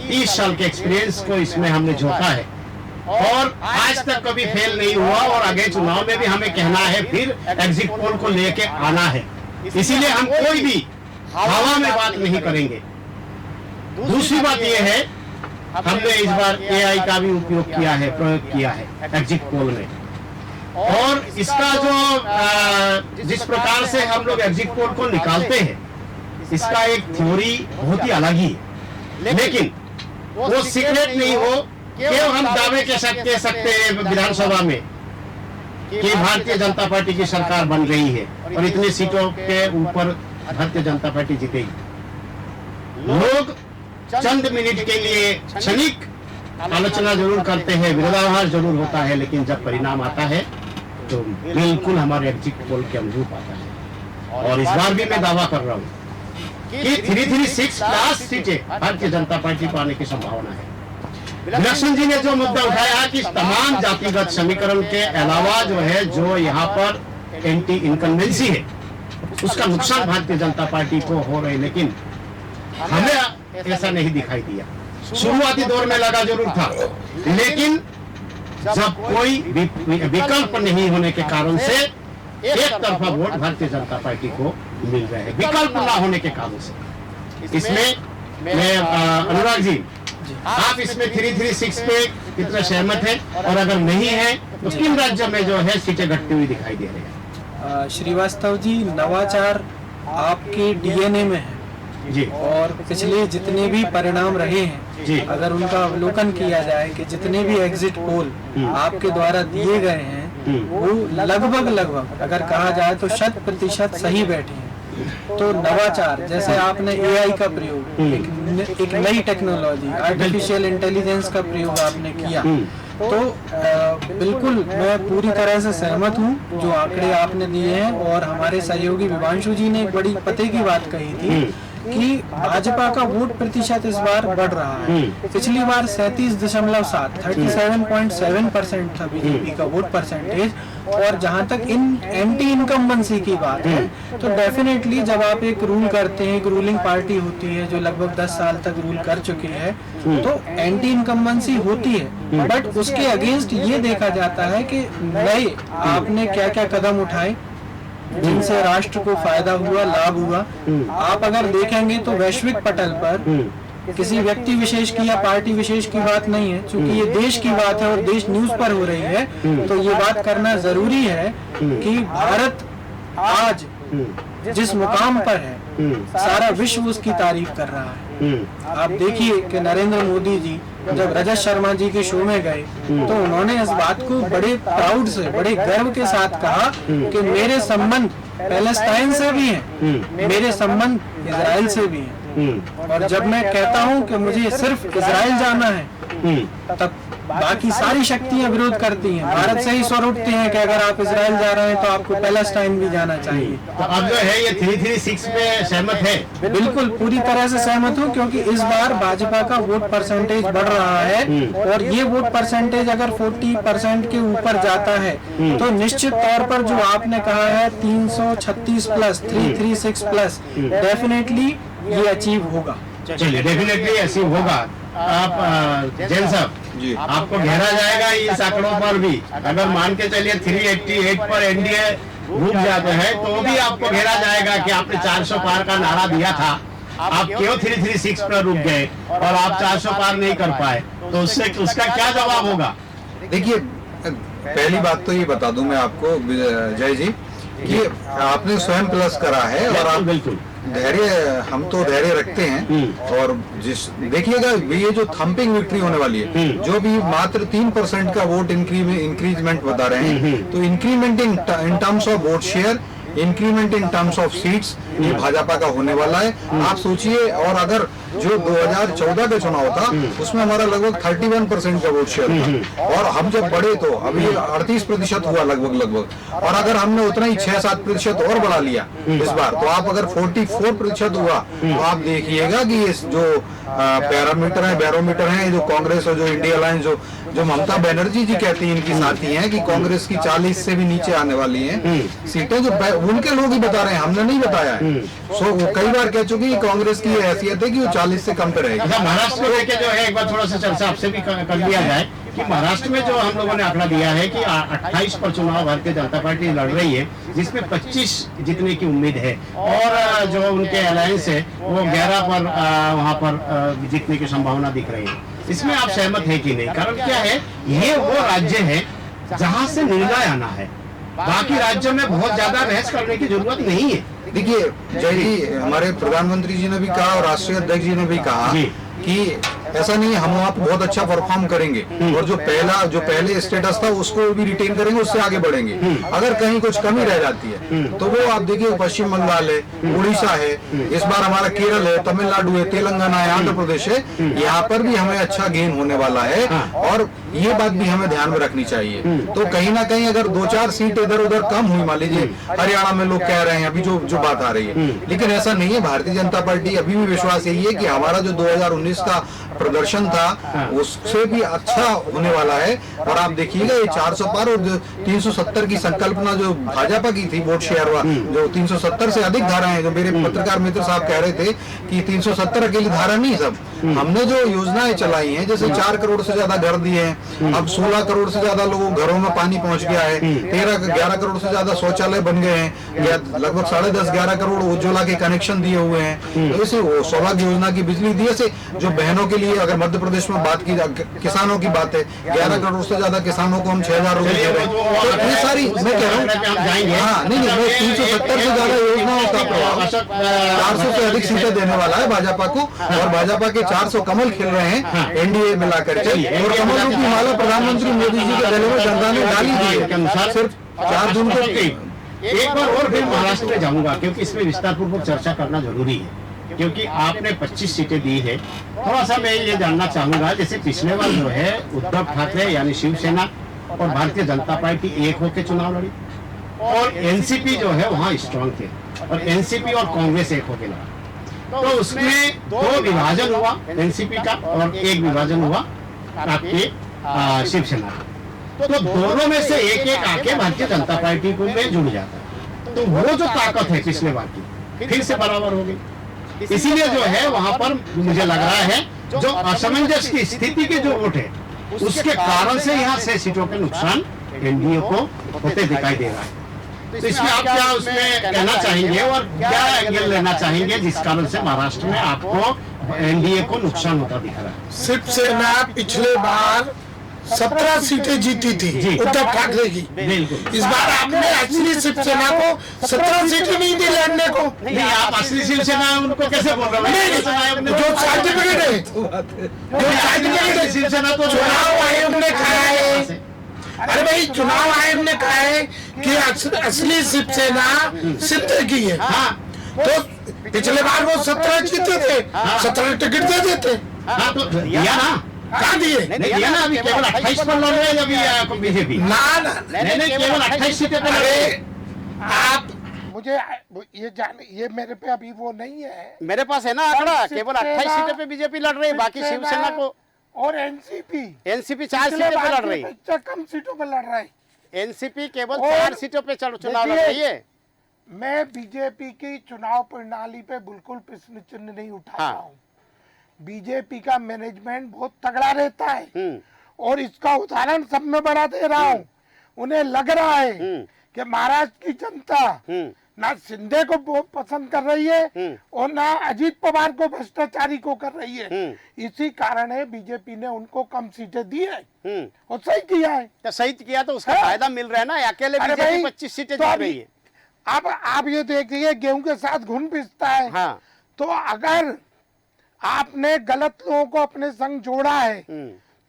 30 साल के एक्सपीरियंस को इसमें हमने झोंका है और आज तक कभी फेल नहीं हुआ। और आगे चुनाव में भी हमें कहना है, फिर एग्जिट पोल को लेके आना है। इसीलिए हम कोई भी हवा में बात नहीं करेंगे। दूसरी बात यह है, हमने इस बार AI का भी उपयोग किया है, प्रयोग किया है एग्जिट पोल में। और इसका जो जिस प्रकार से हम लोग एग्जिट पोल को निकालते हैं, इसका एक थ्योरी बहुत ही अलग ही है, लेकिन वो सीक्रेट नहीं हो क्यों हम दावे के साथ कह सकते हैं विधानसभा में कि भारतीय जनता पार्टी की सरकार बन गई है और इतने सीटों के ऊपर भारतीय जनता पार्टी जीतेगी। लोग चंद मिनट के लिए क्षणिक आलोचना जरूर करते हैं, विरोधाभास जरूर होता है, लेकिन जब परिणाम आता है तो बिल्कुल हमारे एग्जिट पोल के अनुरूप आता है। और इस बार भी मैं दावा कर रहा हूँ कि 336+ सीटें भारतीय जनता पार्टी को आने की संभावना है। विलक्षण जी ने जो मुद्दा उठाया कि तमाम जातिगत समीकरण के अलावा जो है, जो यहाँ पर एंटी इनकम्बेंसी है, उसका नुकसान भारतीय जनता पार्टी को हो रहे, लेकिन हमें ऐसा नहीं दिखाई दिया। शुरुआती दौर में लगा जरूर था, लेकिन जब कोई विकल्प नहीं होने के कारण से एक तरफा वोट भारतीय जनता पार्टी को मिल रहे हैं, विकल्प ना होने के कारण से। इसमें मैं अनुराग जी, आप इसमें 336 पे कितना सहमत है, और अगर नहीं है तो किन राज्यों में जो है सीटें घटती हुई दिखाई दे रही है? श्रीवास्तव जी, नवाचार आपके डीएनए में है जी, और पिछले जितने भी परिणाम रहे हैं जी, अगर उनका अवलोकन किया जाए कि जितने भी एग्जिट पोल आपके द्वारा दिए गए हैं वो लगभग अगर कहा जाए तो 100% सही बैठे हैं। तो नवाचार, जैसे आपने एआई का प्रयोग, एक नई टेक्नोलॉजी आर्टिफिशियल इंटेलिजेंस का प्रयोग आपने किया, तो बिल्कुल मैं पूरी तरह से सहमत हूँ जो आंकड़े आपने दिए हैं। और हमारे सहयोगी विवांशु जी ने एक बड़ी पते की बात कही थी कि भाजपा का वोट प्रतिशत इस बार बढ़ रहा है। पिछली बार 37.7% था बीजेपी का वोट परसेंटेज। और जहां तक एंटी इनकम्बेंसी की बात है, तो डेफिनेटली जब आप एक रूल करते हैं, एक रूलिंग पार्टी होती है जो लगभग 10 साल तक रूल कर चुकी है, तो एंटी इनकम्बेंसी होती है, बट उसके अगेंस्ट ये देखा जाता है कि नए आपने क्या क्या कदम उठाए जिनसे राष्ट्र को फायदा हुआ, लाभ हुआ। आप अगर देखेंगे तो वैश्विक पटल पर किसी व्यक्ति विशेष की या पार्टी विशेष की बात नहीं है, क्योंकि ये देश की बात है और देश न्यूज पर हो रही है, तो ये बात करना जरूरी है कि भारत आज जिस मुकाम पर है, सारा विश्व उसकी तारीफ कर रहा है। आप देखिए कि नरेंद्र मोदी जी जब रजत शर्मा जी के शो में गए तो उन्होंने इस बात को बड़े प्राउड से, बड़े गर्व के साथ कहा कि मेरे संबंध पैलेस्टाइन से भी हैं, मेरे संबंध इजराइल से भी हैं। और जब मैं कहता हूं कि मुझे सिर्फ इजराइल जाना है, तब बाकी सारी शक्तियां विरोध करती हैं, भारत से ही स्वर उठते हैं कि अगर आप इजराइल जा रहे हैं तो आपको पैलेस्टाइन भी जाना चाहिए। तो अब जो है ये 336 में सहमत है? बिल्कुल पूरी तरह से सहमत हूँ, क्योंकि इस बार भाजपा का वोट परसेंटेज बढ़ रहा है और ये वोट परसेंटेज अगर 40% के ऊपर जाता है तो निश्चित तौर पर जो आपने कहा है 336+, 336+, डेफिनेटली ये अचीव होगा। चलिए, डेफिनेटली अचीव होगा। आप जैन साहब जी, आपको घेरा जाएगा इस आंकड़ों पर भी। अगर मान के चलिए 388 पर एनडीए रुक जाते हैं तो भी आपको घेरा जाएगा कि आपने 400 पार का नारा दिया था, आप क्यों 336 पर रुक गए और आप 400 पार नहीं कर पाए, तो उससे उसका क्या जवाब होगा? देखिए, पहली बात तो ये बता दूं मैं आपको जय जी कि आपने स्वयं प्लस करा है और आप बिल्कुल धैर्य, हम तो धैर्य रखते हैं। और जिस देखिएगा ये जो थम्पिंग विक्ट्री होने वाली है, जो भी मात्र 3% का वोट इंक्रीजमेंट बता रहे हैं, तो increment in terms of vote share, increment in terms of seats, ये भाजपा का होने वाला है। आप सोचिए, और अगर जो 2014 का चुनाव था उसमें हमारा लगभग 31% का वोट शेयर था, और हम जब बढ़े तो अभी 38% हुआ लगभग। और अगर हमने उतना ही 6-7% और बढ़ा लिया इस बार, तो आप अगर 44% हुआ, तो आप देखिएगा कि ये जो बैरोमीटर है, जो कांग्रेस और जो इंडिया अलायंस, जो ममता बनर्जी जी कहती हैं, इनकी साथी हैं कि कांग्रेस की 40 से भी नीचे आने वाली हैं सीटें, जो उनके लोग ही बता रहे हैं, हमने नहीं बताया है। सो वो कई बार कह चुकी कि कांग्रेस की हैसियत है कि वो 40 से कम पे रहेगी। अच्छा, महाराष्ट्र को लेके जो है एक बार थोड़ा सा चर्चा आपसे भी कर लिया जाए कि महाराष्ट्र में जो हम लोगों ने आंकड़ा दिया है कि 28 पर चुनाव भारतीय जनता पार्टी लड़ रही है, जिसमें 25 जीतने की उम्मीद है, और जो उनके अलायंस है वो 11 पर वहां पर जीतने की संभावना दिख रही है। इसमें आप सहमत है कि नहीं? कारण क्या है, ये वो राज्य है जहां से निर्णय आना है। बाकी राज्यों में बहुत ज्यादा बहस करने की जरूरत नहीं है। देखिए जय जी, हमारे प्रधानमंत्री जी ने भी कहा और राष्ट्रीय अध्यक्ष जी ने भी कहा कि ऐसा नहीं है हम वहाँ पे बहुत अच्छा परफॉर्म करेंगे और जो पहले स्टेटस था उसको भी रिटेन करेंगे, उससे आगे बढ़ेंगे। अगर कहीं कुछ कमी रह जाती है तो वो आप देखिए पश्चिम बंगाल है, उड़ीसा है, इस बार हमारा केरल है, तमिलनाडु है, तेलंगाना है, आंध्र प्रदेश है, यहाँ पर भी हमें अच्छा गेन होने वाला है और ये बात भी हमें ध्यान में रखनी चाहिए। तो कहीं ना कहीं अगर 2-4 सीट इधर उधर कम हुई, मान लीजिए हरियाणा में लोग कह रहे हैं अभी जो बात आ रही है, लेकिन ऐसा नहीं है। भारतीय जनता पार्टी अभी भी विश्वास यही है कि हमारा जो 2019 का प्रदर्शन था उससे भी अच्छा होने वाला है। और आप देखिएगा ये 400 पार और 370 की संकल्पना जो भाजपा की थी, वोट शेयर हुआ जो 370 से अधिक धारा है, जो मेरे पत्रकार मित्र साहब कह रहे थे कि 370 अकेली धारा नहीं, सब हमने जो योजनाएं चलाई हैं, जैसे 4 करोड़ से ज्यादा घर दिए हैं, अब 16 करोड़ से ज्यादा लोगों घरों में पानी पहुंच गया है, 11 करोड़ से ज्यादा शौचालय बन गए हैं, लगभग 10.5-11 करोड़ उज्ज्वला के कनेक्शन दिए हुए हैं, तो इसे सौभाग्य योजना की बिजली दिए से जो बहनों के लिए, अगर मध्य प्रदेश में बात की किसानों की बात है, 11 करोड़ से ज्यादा किसानों को हम 6,000 रुपए दे रहे हैं। तो ये सारी मैं कह रहा हूँ, हाँ नहीं 370 से ज्यादा योजनाओं का प्रभाव 400 से अधिक सीटें देने वाला है भाजपा को और भाजपा के 400 कमल खिल रहे हैं एनडीए मिलाकर के, और कमल रूपी माला प्रधानमंत्री मोदी जी के गले में जनता ने डाली दी है सिर्फ 4 जून को। एक बार और फिर महाराष्ट्र में जाऊंगा क्योंकि इसमें विस्तार पूर्वक चर्चा करना जरूरी है, क्योंकि आपने 25 सीटें दी है। थोड़ा सा मैं ये जानना चाहूंगा, जैसे पिछले बार जो है उद्धव ठाकरे यानी शिवसेना और भारतीय जनता पार्टी एक होकर चुनाव लड़ी और एनसीपी जो है वहाँ स्ट्रांग थे और एनसीपी और कांग्रेस एक होकर लड़ा, तो उसमें 2 विभाजन हुआ एनसीपी का और 1 विभाजन हुआ आपके शिवसेना का। तो दोनों में से एक आके भारतीय जनता पार्टी को में जुड़ जाता है, तो वो जो ताकत है पिछले बार की फिर से बराबर हो गई। इसीलिए जो है वहां पर मुझे लग रहा है जो असमंजस की स्थिति के जो वोट है उसके कारण से यहाँ 6 सीटों के नुकसान एनडीए को होते दिखाई दे रहा है। तो इसमें आप क्या उसमें कहना चाहेंगे और क्या एंगल लेना चाहेंगे जिस कारण से महाराष्ट्र में आपको एनडीए को नुकसान होता दिख रहा है? शिवसेना पिछले बार 17 सीटें जीती थी उद्धव ठाकरे की, इस बार आपने असली शिवसेना को 17 सीटें नहीं दी लड़ने को। नहीं, आप असली शिवसेना उनको कैसे बोल रहे हैं? जो सर्टिफिकेट है, जो सर्टिफिकेट है, शिवसेना तो चुनाव आयोग ने कहा है, अरे भाई चुनाव आयोग ने कहा है कि असली शिवसेना सिद्ध की है। तो पिछले बार वो 17 जीते थे, 17 टिकट दे देते। तो दिया ना, कहा दिए? दिया ना, अभी केवल 28 पर लड़ रहे हैं अभी बीजेपी। ना नहीं, केवल 28 सीटें पर लड़ रहे हैं। आप मुझे ये मेरे पे अभी वो नहीं है, मेरे पास है ना आंकड़ा, केवल 28 सीटों पे बीजेपी लड़ रही है, बाकी शिवसेना को और एनसीपी 4 सीटें पे लड़ रही है। कम सीटों पे लड़ रहा है। एनसीपी केवल 4 सीटों पे चुनाव लड़ रही है। मैं बीजेपी की चुनाव प्रणाली पे बिल्कुल प्रश्न चिन्ह नहीं उठा रहा हूँ। बीजेपी का मैनेजमेंट बहुत तगड़ा रहता है और इसका उदाहरण सब में बड़ा दे रहा हूँ। उन्हें लग रहा है कि महाराष्ट्र की जनता ना शिंदे को बहुत पसंद कर रही है और ना अजीत पवार को भ्रष्टाचारी को कर रही है। इसी कारण है बीजेपी ने उनको कम सीटें दी है और सही किया है। तो सही किया तो उसका फायदा मिल रहा है ना, अकेले बीजेपी 25 सीटें जीत रही है। अब आप ये देखिए गेहूं के साथ घुन पिसता है। हाँ। तो अगर आपने गलत लोगों को अपने संग जोड़ा है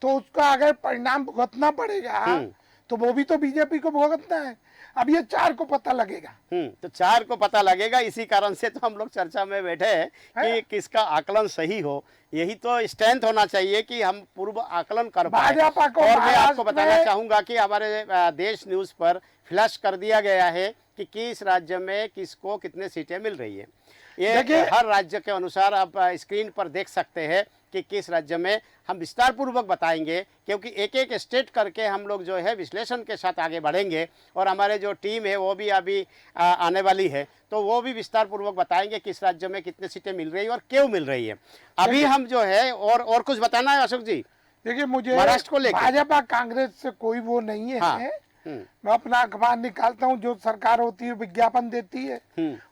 तो उसका अगर परिणाम भुगतना पड़ेगा तो वो भी तो बीजेपी को भुगतना है। अब ये 4 को पता लगेगा। तो 4 को पता लगेगा, इसी कारण से तो हम लोग चर्चा में बैठे हैं कि किसका आकलन सही हो। यही तो स्ट्रेंथ होना चाहिए कि हम पूर्व आकलन कर पाए। और मैं आपको बताना चाहूंगा कि हमारे देश न्यूज पर फ्लैश कर दिया गया है कि किस राज्य में किसको कितने सीटें मिल रही है। ये हर राज्य के अनुसार आप स्क्रीन पर देख सकते हैं कि किस राज्य में हम विस्तार पूर्वक बताएंगे, क्योंकि एक एक स्टेट करके हम लोग जो है विश्लेषण के साथ आगे बढ़ेंगे और हमारे जो टीम है वो भी अभी आने वाली है, तो वो भी विस्तार पूर्वक बताएंगे किस राज्य में कितने सीटें मिल रही है और क्यों मिल रही है। अभी हम जो है और कुछ बताना है अशोक जी? देखिए मुझे महाराष्ट्र को लेकर भाजपा कांग्रेस से कोई वो नहीं है। हाँ। मैं अपना अखबार निकालता हूँ, जो सरकार होती है विज्ञापन देती है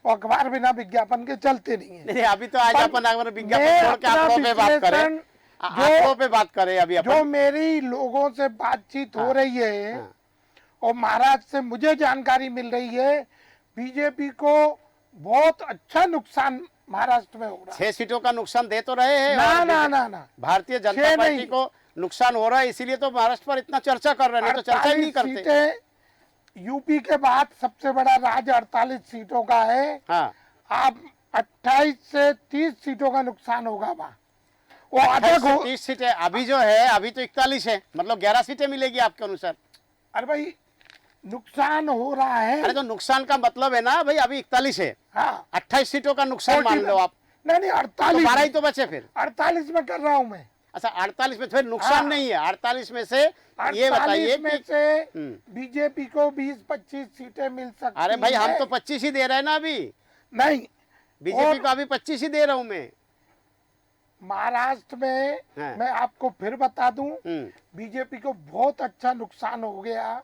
और अखबार बिना विज्ञापन के चलते नहीं है। नहीं, अभी तो आज अपन विज्ञापन छोड़ के आंकड़ों पे बात करें, आंकड़ों पे बात करें। अभी जो मेरी लोगों से बातचीत हो रही है और महाराष्ट्र से मुझे जानकारी मिल रही है बीजेपी को बहुत अच्छा नुकसान महाराष्ट्र में हो रहा है। 6 सीटों का नुकसान दे तो रहे हैं ना और ना ना ना भारतीय जनता 6 पार्टी नहीं। को नुकसान हो रहा है, इसीलिए तो महाराष्ट्र पर इतना चर्चा कर रहे हैं, नहीं तो चर्चा ही नहीं 48 करते। सीटें यूपी के बाद सबसे बड़ा राज्य 48 सीटों का है। हाँ, आप 28 से 30 सीटों का नुकसान होगा वहाँ, वो अधिक हो। 30 सीटें अभी जो है, अभी तो 41 है, मतलब 11 सीटें मिलेगी आपके अनुसार। अरे भाई नुकसान हो रहा है। अरे तो नुकसान का मतलब है ना भाई, अभी 41 है, हाँ 28 सीटों का नुकसान मान लो आप, नहीं तो 48 12 ही तो बचे फिर। 48 में कर रहा हूँ मैं। अच्छा 48 में फिर नुकसान हाँ। नहीं है, 48 में से ये 48 बताइए में कि से बीजेपी को 20-25 सीटें मिल सकती अरे भाई हम है। तो 25 ही दे रहे हैं ना अभी, नहीं बीजेपी और को अभी 25 ही दे रहा हूं मैं। महाराष्ट्र में हाँ। मैं आपको फिर बता दूं हम्म। बीजेपी को बहुत अच्छा नुकसान हो गया।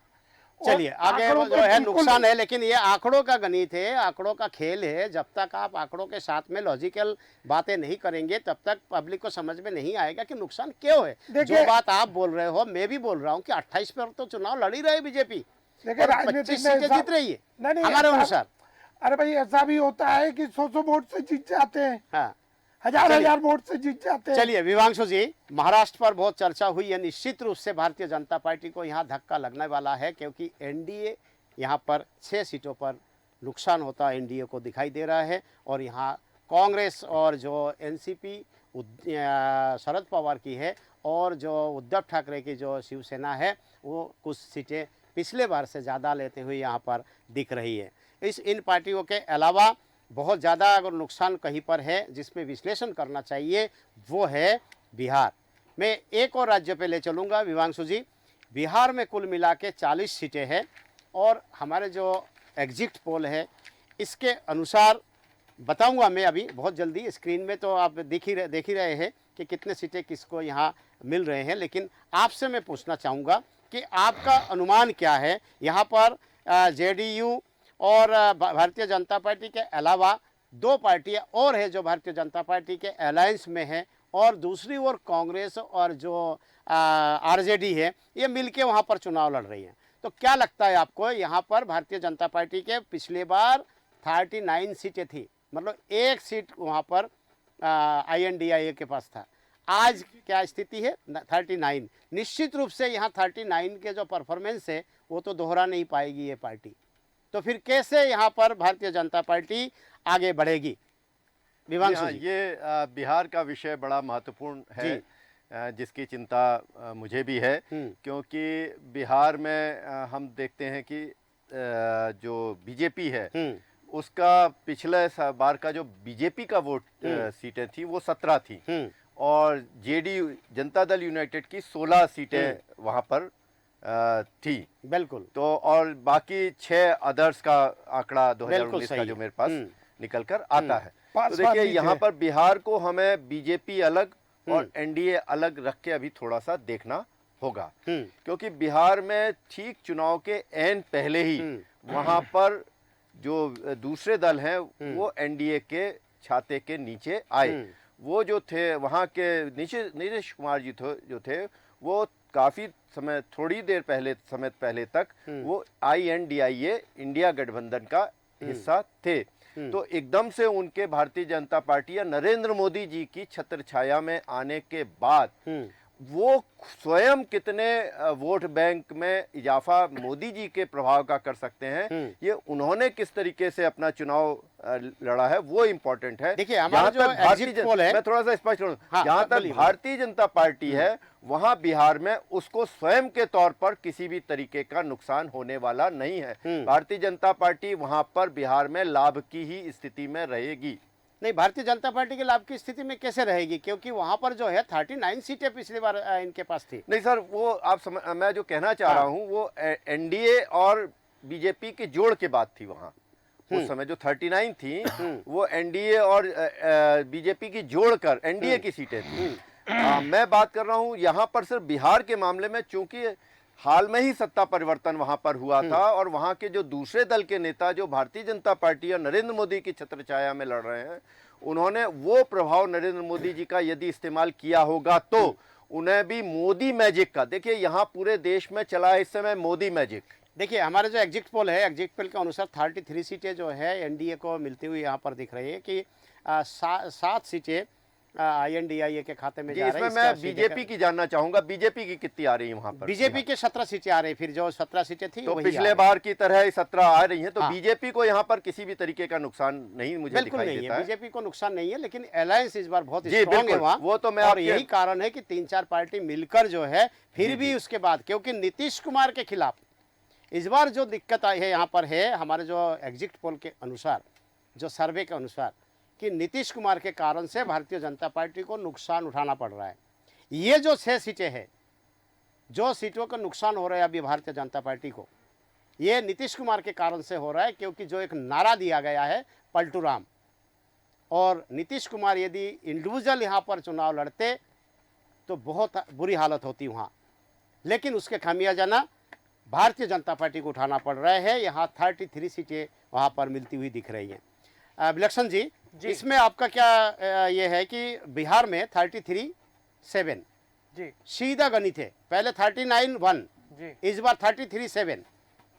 और चलिए आगे आंकड़ों वो जो पे है बिल्कुल- नुकसान है, लेकिन ये आंकड़ों का गणित है, आंकड़ों का खेल है। जब तक आप आंकड़ों के साथ में लॉजिकल बातें नहीं करेंगे तब तक पब्लिक को समझ में नहीं आएगा कि नुकसान क्यों है। देखिए- जो बात आप बोल रहे हो मैं भी बोल रहा हूँ कि 28 पर तो चुनाव लड़ ही रहे बीजेपी, देखिए और राजनीति 25 में सीटें ऐसा- जीत रही है नहीं, हमारे ऐसा- अनुसार। अरे भाई ऐसा भी होता है कि 100 वोट से जीत जाते हैं, हाँ हजार वोट से जीत जाते हैं। चलिए विवांशु जी, महाराष्ट्र पर बहुत चर्चा हुई है, निश्चित रूप से भारतीय जनता पार्टी को यहाँ धक्का लगने वाला है, क्योंकि एनडीए यहाँ पर 6 सीटों पर नुकसान होता एनडीए को दिखाई दे रहा है, और यहाँ कांग्रेस और जो एनसीपी शरद पवार की है और जो उद्धव ठाकरे की जो शिवसेना है वो कुछ सीटें पिछले बार से ज़्यादा लेते हुए यहाँ पर दिख रही है। इन पार्टियों के अलावा बहुत ज़्यादा अगर नुकसान कहीं पर है जिसमें विश्लेषण करना चाहिए वो है बिहार। मैं एक और राज्य पे ले चलूँगा विवांशु जी। बिहार में कुल मिला के 40 सीटें हैं, और हमारे जो एग्जिट पोल है इसके अनुसार बताऊंगा मैं अभी बहुत जल्दी। स्क्रीन में तो आप देख ही रहे हैं कि कितने सीटें किसको यहाँ मिल रहे हैं, लेकिन आपसे मैं पूछना चाहूँगा कि आपका अनुमान क्या है। यहाँ पर जेडीयू और भारतीय जनता पार्टी के अलावा 2 पार्टियाँ और है जो भारतीय जनता पार्टी के अलायंस में है, और दूसरी ओर कांग्रेस और जो आरजेडी है ये मिलके वहाँ पर चुनाव लड़ रही हैं। तो क्या लगता है आपको, यहाँ पर भारतीय जनता पार्टी के पिछले बार 39 सीटें थी, मतलब 1 सीट वहाँ पर INDIA के पास था, आज क्या स्थिति है 39। निश्चित रूप से यहाँ 39 के जो परफॉर्मेंस है वो तो दोहरा नहीं पाएगी ये पार्टी, तो फिर कैसे यहाँ पर भारतीय जनता पार्टी आगे बढ़ेगी? विवांशु जी। ये बिहार का विषय बड़ा महत्वपूर्ण है, जिसकी चिंता मुझे भी है, क्योंकि बिहार में हम देखते हैं कि जो बीजेपी है उसका पिछले बार का जो बीजेपी का वोट सीटें थी वो 17 थी, और जेडीयू जनता दल यूनाइटेड की 16 सीटें वहाँ पर थी। बिल्कुल। तो और बाकी 6 अदर्स का आंकड़ा 2019 का सही जो है। मेरे पास निकल कर आता है। तो पासवान देखिए भी यहाँ थे। पर बिहार को हमें बीजेपी अलग और एनडीए अलग रख के अभी थोड़ा सा देखना होगा, क्योंकि बिहार में ठीक चुनाव के एन पहले ही वहाँ पर जो दूसरे दल हैं वो एनडीए के छाते के नीचे आए। वो जो थे वहाँ के नीतीश कुमार जी जो थे वो काफ़ी समय थोड़ी देर समय पहले तक वो INDIA इंडिया गठबंधन का हिस्सा थे। तो एकदम से उनके भारतीय जनता पार्टी या नरेंद्र मोदी जी की छत्र छाया में आने के बाद वो स्वयं कितने वोट बैंक में इजाफा मोदी जी के प्रभाव का कर सकते हैं, ये उन्होंने किस तरीके से अपना चुनाव लड़ा है वो इम्पोर्टेंट है। देखिए हमारा जो एग्जिट पोल है, मैं थोड़ा सा स्पष्ट करूं, हाँ, जहां तक बोलिए। भारतीय जनता पार्टी है वहां बिहार में उसको स्वयं के तौर पर किसी भी तरीके का नुकसान होने वाला नहीं है। भारतीय जनता पार्टी वहां पर बिहार में लाभ की ही स्थिति में रहेगी। नहीं, भारतीय जनता पार्टी के लाभ की स्थिति में कैसे रहेगी, क्योंकि वहां पर जो है 39 सीटें पिछली बार इनके पास थी। नहीं सर, वो आप मैं जो कहना चाह रहा हूँ वो एनडीए और बीजेपी के जोड़ के बात थी वहाँ। उस समय जो 39 थी वो एनडीए और बीजेपी की जोड़कर एनडीए की सीटें थी। मैं बात कर रहा हूँ यहाँ पर सिर्फ बिहार के मामले में, चूंकि हाल में ही सत्ता परिवर्तन वहां पर हुआ था और वहां के जो दूसरे दल के नेता जो भारतीय जनता पार्टी और नरेंद्र मोदी की छत्रछाया में लड़ रहे हैं, उन्होंने वो प्रभाव नरेंद्र मोदी जी का यदि इस्तेमाल किया होगा तो उन्हें भी मोदी मैजिक का, देखिए यहाँ पूरे देश में चला है इस समय मोदी मैजिक, देखिए हमारे जो एग्जिट पोल है, एग्जिट पोल के अनुसार 33 सीटें जो है एनडीए को मिलती हुई यहाँ पर दिख रही है कि 7 सीटें INDIA के खाते में जी, जा रही है। इसमें मैं बीजेपी की जानना चाहूंगा, बीजेपी की कितनी आ रही है वहां पर? बीजेपी के 17 सीटें आ रही, फिर जो 17 सीटें थी तो वही पिछले आ बार की तरह 17 आ रही हैं, तो हाँ। बीजेपी को यहाँ पर किसी भी तरीके का नुकसान नहीं मुझे बिल्कुल दिखाई नहीं देता है, है। बीजेपी को नुकसान नहीं है, लेकिन अलायंस इस बार बहुत जी, स्ट्रांग है बिल्कुल, वहाँ। वो तो मैं और आपके- यही कारण है कि 3-4 पार्टी मिलकर जो है फिर भी उसके बाद, क्योंकि नीतीश कुमार के खिलाफ इस बार जो दिक्कत आई है यहाँ पर है, हमारे जो एग्जिट पोल के अनुसार, जो सर्वे के अनुसार, कि नीतीश कुमार के कारण से भारतीय जनता पार्टी को नुकसान उठाना पड़ रहा है। ये जो 6 सीटें हैं, जो सीटों का नुकसान हो रहा है अभी भारतीय जनता पार्टी को, ये नीतीश कुमार के कारण से हो रहा है, क्योंकि जो एक नारा दिया गया है पलटू राम, और नीतीश कुमार यदि इंडिविजुअल यहाँ पर चुनाव लड़ते तो बहुत बुरी हालत होती वहाँ, लेकिन उसके खामियाजाना भारतीय जनता पार्टी को उठाना पड़ रहा है। यहाँ 33 सीटें वहाँ पर मिलती हुई दिख रही हैं। विलक्षण जी, इसमें आपका क्या ये है कि बिहार में 33-7 जी सीधा गणित है, पहले 39-1, जी इस बार 33-7,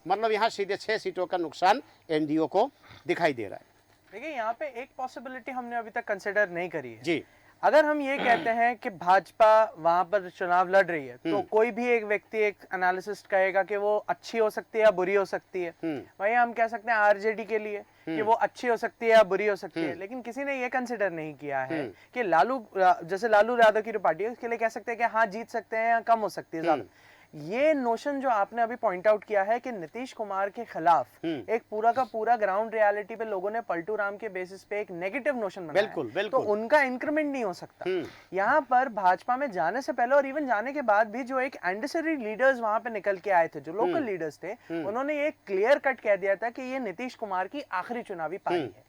मतलब यहाँ सीधे 6 सीटों का नुकसान एनडीओ को दिखाई दे रहा है। देखिए यहाँ पे एक पॉसिबिलिटी हमने अभी तक कंसिडर नहीं करी है। जी, अगर हम ये कहते हैं कि भाजपा वहां पर चुनाव लड़ रही है, तो कोई भी एक व्यक्ति, एक एनालिसिस्ट कहेगा कि वो अच्छी हो सकती है या बुरी हो सकती है। वही हम कह सकते हैं आरजेडी के लिए कि वो अच्छी हो सकती है या बुरी हो सकती है, लेकिन किसी ने ये कंसिडर नहीं किया है कि जैसे लालू यादव की जो पार्टी है उसके लिए कह सकते हैं कि हाँ जीत सकते हैं या कम हो सकती है ज्यादा। ये नोशन जो आपने अभी पॉइंट आउट किया है कि नीतीश कुमार के खिलाफ एक पूरा का पूरा ग्राउंड रियलिटी पे लोगों ने पलटू राम के बेसिस पे एक नेगेटिव नोशन बनाया, बिल्कुल, बिल्कुल। तो उनका इंक्रीमेंट नहीं हो सकता। यहाँ पर भाजपा में जाने से पहले और इवन जाने के बाद भी जो एक एंडिसरी लीडर्स वहां पे निकल के आए थे, जो लोकल लीडर्स थे, उन्होंने ये क्लियर कट कह दिया था कि ये नीतीश कुमार की आखिरी चुनावी पारी है,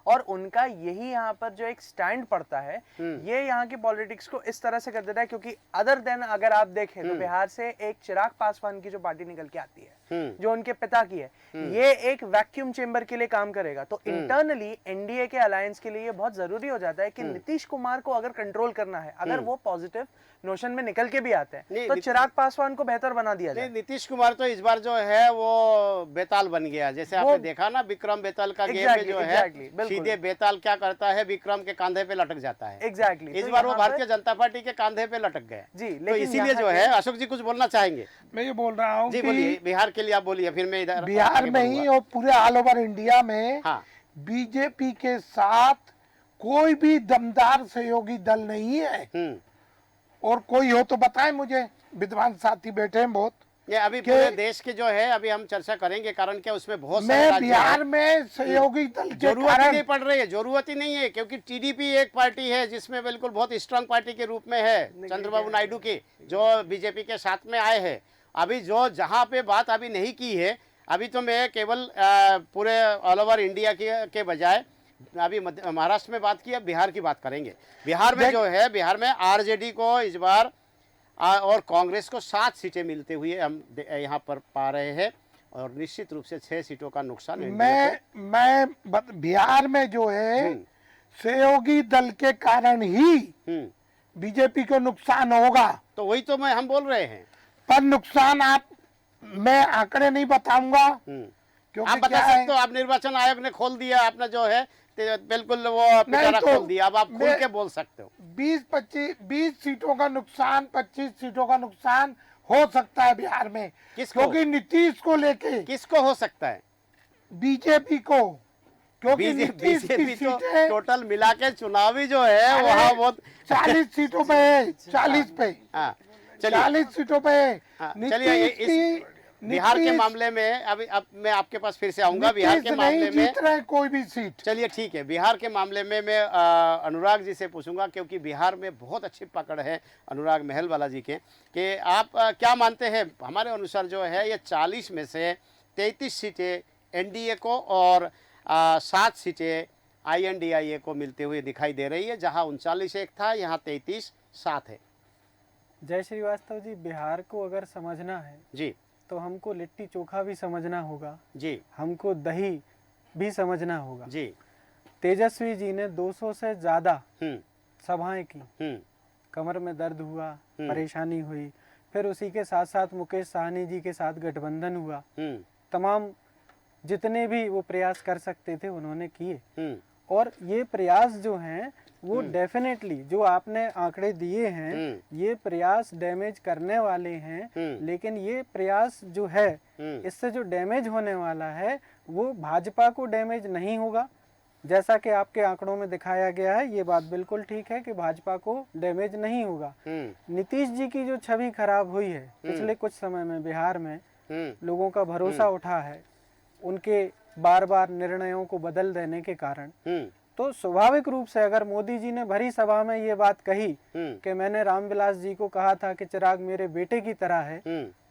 और उनका यही यहाँ पर जो एक स्टैंड पड़ता है, ये यहाँ की पॉलिटिक्स को इस तरह से कर देता है। क्योंकि अदर देन अगर आप देखें तो बिहार से एक चिराग पासवान की जो पार्टी निकल के आती है, जो उनके पिता की है, ये एक वैक्यूम चेंबर के लिए काम करेगा। तो इंटरनली एनडीए के अलायंस के लिए ये बहुत जरूरी हो जाता है कि नीतीश कुमार को अगर कंट्रोल करना है, अगर वो पॉजिटिव नोशन में निकल के भी आते हैं, तो चिराग पासवान को बेहतर बना दिया जाए। नीतीश कुमार तो इस बार जो है वो बेताल बन गया, जैसे आपने देखा ना विक्रम बेताल का गेम में जो है, सीधे बेताल क्या करता है, विक्रम के कंधे पे लटक जाता है। एग्जैक्टली, इस बार वो भारतीय जनता पार्टी के कंधे पे लटक गया जी। तो इसीलिए जो है, अशोक जी कुछ बोलना चाहेंगे? मैं ये बोल रहा हूँ जी कि बोलिए, बिहार के लिए आप बोलिए, फिर मैं इधर बिहार आगे में ही बढ़ूंगा। और पूरे ऑल ओवर इंडिया में हाँ, बीजेपी के साथ कोई भी दमदार सहयोगी दल नहीं है। और कोई हो तो बताएं मुझे, विद्वान साथी बैठे हैं बहुत। ये अभी पूरे देश के जो है अभी हम चर्चा करेंगे, कारण क्या उसमें बहुत सारे मैं राज्य बिहार हैं। में सहयोगी दल के जरूरत ही कारण नहीं पड़ रही है, जरूरत ही नहीं है, क्योंकि टीडीपी एक पार्टी है जिसमें बिल्कुल बहुत स्ट्रांग पार्टी के रूप में है चंद्रबाबू नायडू की, जो बीजेपी के साथ में आए हैं। अभी जो जहां पे बात अभी नहीं की है, अभी तो मैं केवल पूरे ऑल ओवर इंडिया के बजाय अभी महाराष्ट्र में बात की, अब बिहार की बात करेंगे। बिहार में जो है, बिहार में आरजेडी को इस बार और कांग्रेस को 7 सीटें मिलते हुए हम यहाँ पर पा रहे हैं, और निश्चित रूप से 6 सीटों का नुकसान बिहार में जो है सहयोगी दल के कारण ही बीजेपी को नुकसान होगा। तो वही तो हम बोल रहे हैं। पर नुकसान मैं आंकड़े नहीं बताऊंगा, क्योंकि आप बता सकते हो, आप निर्वाचन आयोग ने खोल दिया, आपने जो है बिल्कुल वो पिटारा खोल दिया, अब आप खुल के बोल सकते हो। 20 सीटों का नुकसान, 25 सीटों का नुकसान हो सकता है बिहार में। किसको? क्योंकि नीतीश को लेके किसको हो सकता है? बीजेपी को, क्योंकि नीतीश की सीटें टोटल मिला के चुनावी जो है वहाँ बहुत 40 सीटों पे है, 40 पे, हाँ, 40 सीटों पे है। चलिए इस बिहार के मामले में अब मैं आपके पास फिर से आऊंगा। बिहार के मामले में जीत रहे कोई भी सीट। चलिए ठीक है, बिहार के मामले में मैं अनुराग जी से पूछूंगा, क्योंकि बिहार में बहुत अच्छी पकड़ है अनुराग महलवाला जी के, कि आप क्या मानते हैं? हमारे अनुसार जो है ये 40 में से 33 सीटें एनडीए को और 7 सीटें INDIA को मिलते हुए दिखाई दे रही है, जहां 39 एक था, यहाँ 33-7 है। जय श्रीवास्तव जी, बिहार को अगर समझना है जी तो हमको लिट्टी चोखा भी समझना होगा जी, हमको दही भी समझना होगा जी। तेजस्वी जी ने 200 से ज्यादा हम्म सभाएं की, हम्म कमर में दर्द हुआ, परेशानी हुई, फिर उसी के साथ साथ मुकेश साहनी जी के साथ गठबंधन हुआ। तमाम जितने भी वो प्रयास कर सकते थे उन्होंने किए, और ये प्रयास जो हैं वो डेफिनेटली जो आपने आंकड़े दिए हैं ये प्रयास डैमेज करने वाले हैं, लेकिन ये प्रयास जो है इससे जो डैमेज होने वाला है वो भाजपा को डैमेज नहीं होगा। जैसा कि आपके आंकड़ों में दिखाया गया है, ये बात बिल्कुल ठीक है कि भाजपा को डैमेज नहीं होगा। नीतीश जी की जो छवि खराब हुई है पिछले कुछ समय में बिहार में, लोगों का भरोसा उठा है उनके बार बार निर्णयों को बदल देने के कारण, तो स्वाभाविक रूप से अगर मोदी जी ने भरी सभा में ये बात कही कि मैंने रामविलास जी को कहा था कि चिराग मेरे बेटे की तरह है,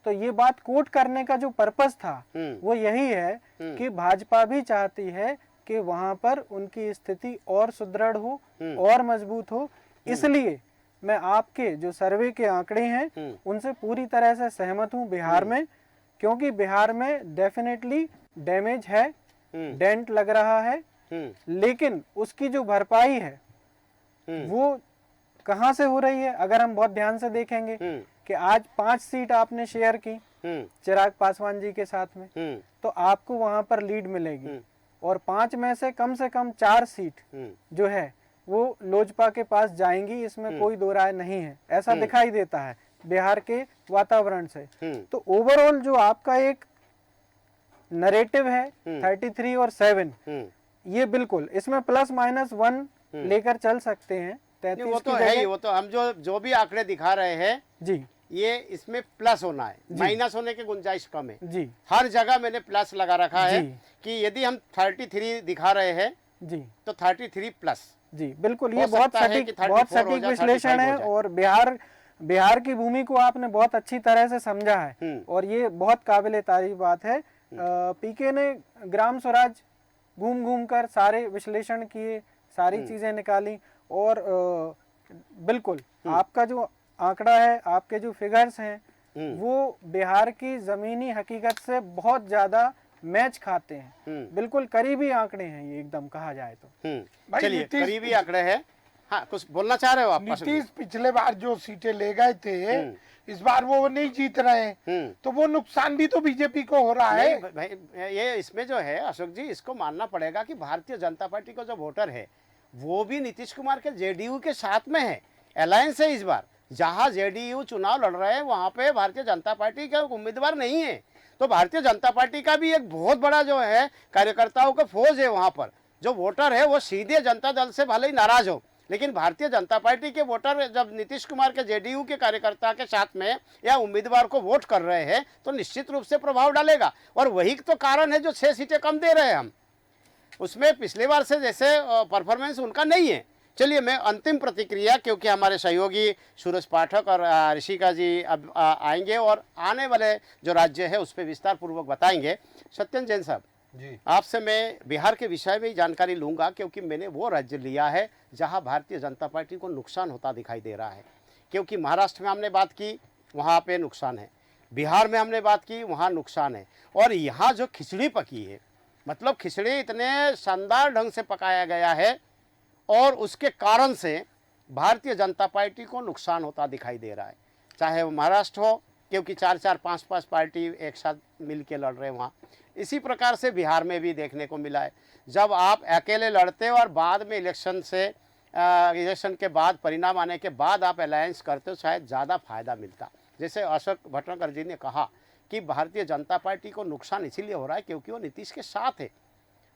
तो ये बात कोट करने का जो पर्पस था वो यही है कि भाजपा भी चाहती है कि वहां पर उनकी स्थिति और सुदृढ़ हो और मजबूत हो। इसलिए मैं आपके जो सर्वे के आंकड़े हैं उनसे पूरी तरह से सहमत हूं बिहार में, क्योंकि बिहार में डेफिनेटली डैमेज है, डेंट लग रहा है, लेकिन उसकी जो भरपाई है वो कहां से हो रही है। अगर हम बहुत ध्यान से देखेंगे कि आज 5 सीट आपने शेयर की चिराग पासवान जी के साथ में, तो आपको वहां पर लीड मिलेगी, और 5 में से कम 4 सीट जो है वो लोजपा के पास जाएंगी, इसमें कोई दो राय नहीं है, ऐसा दिखाई देता है बिहार के वातावरण से। तो ओवरऑल जो आपका एक नरेटिव है 33 और 7, ये बिल्कुल इसमें +-1 लेकर चल सकते हैं। 33 वो तो है ही, वो तो हम जो भी आंकड़े दिखा रहे हैं जी, ये इसमें प्लस होना है, माइनस होने की गुंजाइश कम है जी। हर जगह मैंने प्लस लगा रखा है कि यदि हम 33 दिखा रहे हैं जी तो 33+ जी, बिल्कुल ये बहुत सटीक विश्लेषण है, और बिहार की भूमि को आपने बहुत अच्छी तरह से समझा है, और ये बहुत काबिले तारीफ बात है। पीके ने ग्राम स्वराज घूम घूम कर सारे विश्लेषण किए, सारी चीजें निकाली, और बिल्कुल आपका जो आंकड़ा है, आपके जो फिगर्स हैं वो बिहार की जमीनी हकीकत से बहुत ज्यादा मैच खाते हैं। बिल्कुल करीबी आंकड़े हैं ये, एकदम कहा जाए तो। चलिए करीबी आंकड़े हैं। हाँ, कुछ बोलना चाह रहे हो आप? नीतीश पिछले बार जो सीटें ले गए थे इस बार वो नहीं जीत रहे हैं, तो वो नुकसान भी तो बीजेपी को हो रहा है। भाई ये इसमें जो है अशोक जी, इसको मानना पड़ेगा कि भारतीय जनता पार्टी का जो वोटर है वो भी नीतीश कुमार के जेडीयू के साथ में है, अलायंस है। इस बार जहां जेडीयू चुनाव लड़ रहे हैं वहां पे भारतीय जनता पार्टी का उम्मीदवार नहीं है, तो भारतीय जनता पार्टी का भी एक बहुत बड़ा जो है कार्यकर्ताओं का फौज है वहां पर। जो वोटर है वो सीधे जनता दल से भले ही नाराज हो, लेकिन भारतीय जनता पार्टी के वोटर जब नीतीश कुमार के जेडीयू के कार्यकर्ता के साथ में या उम्मीदवार को वोट कर रहे हैं तो निश्चित रूप से प्रभाव डालेगा। और वही तो कारण है जो 6 सीटें कम दे रहे हैं हम, उसमें पिछले बार से जैसे परफॉर्मेंस उनका नहीं है। चलिए मैं अंतिम प्रतिक्रिया, क्योंकि हमारे सहयोगी सूरज पाठक और ऋषिका जी अब आएंगे और आने वाले जो राज्य है उस पर विस्तार पूर्वक बताएंगे। सत्यन जैन साहब जी, आपसे मैं बिहार के विषय में ही जानकारी लूंगा, क्योंकि मैंने वो राज्य लिया है जहां भारतीय जनता पार्टी को नुकसान होता दिखाई दे रहा है। क्योंकि महाराष्ट्र में हमने बात की, वहां पे नुकसान है, बिहार में हमने बात की, वहां नुकसान है, और यहाँ जो खिचड़ी पकी है, मतलब खिचड़ी इतने शानदार ढंग से पकाया गया है और उसके कारण से भारतीय जनता पार्टी को नुकसान होता दिखाई दे रहा है। चाहे वो महाराष्ट्र हो, क्योंकि 4-4, 5-5 पार्टी एक साथ मिल के लड़ रहे हैं वहाँ। इसी प्रकार से बिहार में भी देखने को मिला है। जब आप अकेले लड़ते हो और बाद में इलेक्शन के बाद परिणाम आने के बाद आप अलायंस करते हो, शायद ज़्यादा फायदा मिलता। जैसे अशोक भटनागर जी ने कहा कि भारतीय जनता पार्टी को नुकसान इसीलिए हो रहा है क्योंकि वो नीतीश के साथ है,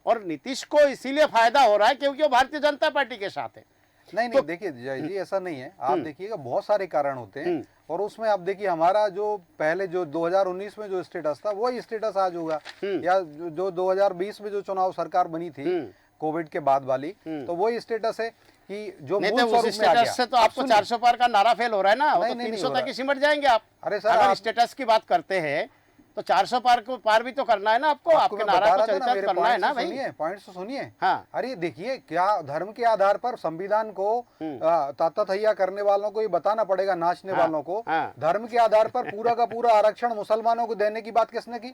और नीतीश को इसीलिए फायदा हो रहा है क्योंकि वो भारतीय जनता पार्टी के साथ है। नहीं नहीं, देखिए जय जी ऐसा नहीं है। आप देखिएगा बहुत सारे कारण होते हैं, और उसमें आप देखिए हमारा जो पहले जो 2019 में जो स्टेटस था वही स्टेटस आज होगा, या जो 2020 में जो चुनाव सरकार बनी थी कोविड के बाद वाली, तो वही स्टेटस है कि जो मूल स्वरूप में आ गया। से तो आपको 400 पार का नारा फेल हो रहा है ना, वो तो 300 तक ही सिमट जाएंगे आप। अरे सर, अगर स्टेटस की बात करते हैं तो 400 पार भी तो करना है ना आपको, आपके नारा को चरितार्थ करना है ना भाई। पॉइंट्स तो सुनिए। हाँ, अरे देखिए, क्या धर्म के आधार पर संविधान को ताताथैया करने वालों को ये बताना पड़ेगा, नाचने वालों को। धर्म के आधार पर पूरा का पूरा आरक्षण मुसलमानों को देने की बात किसने की?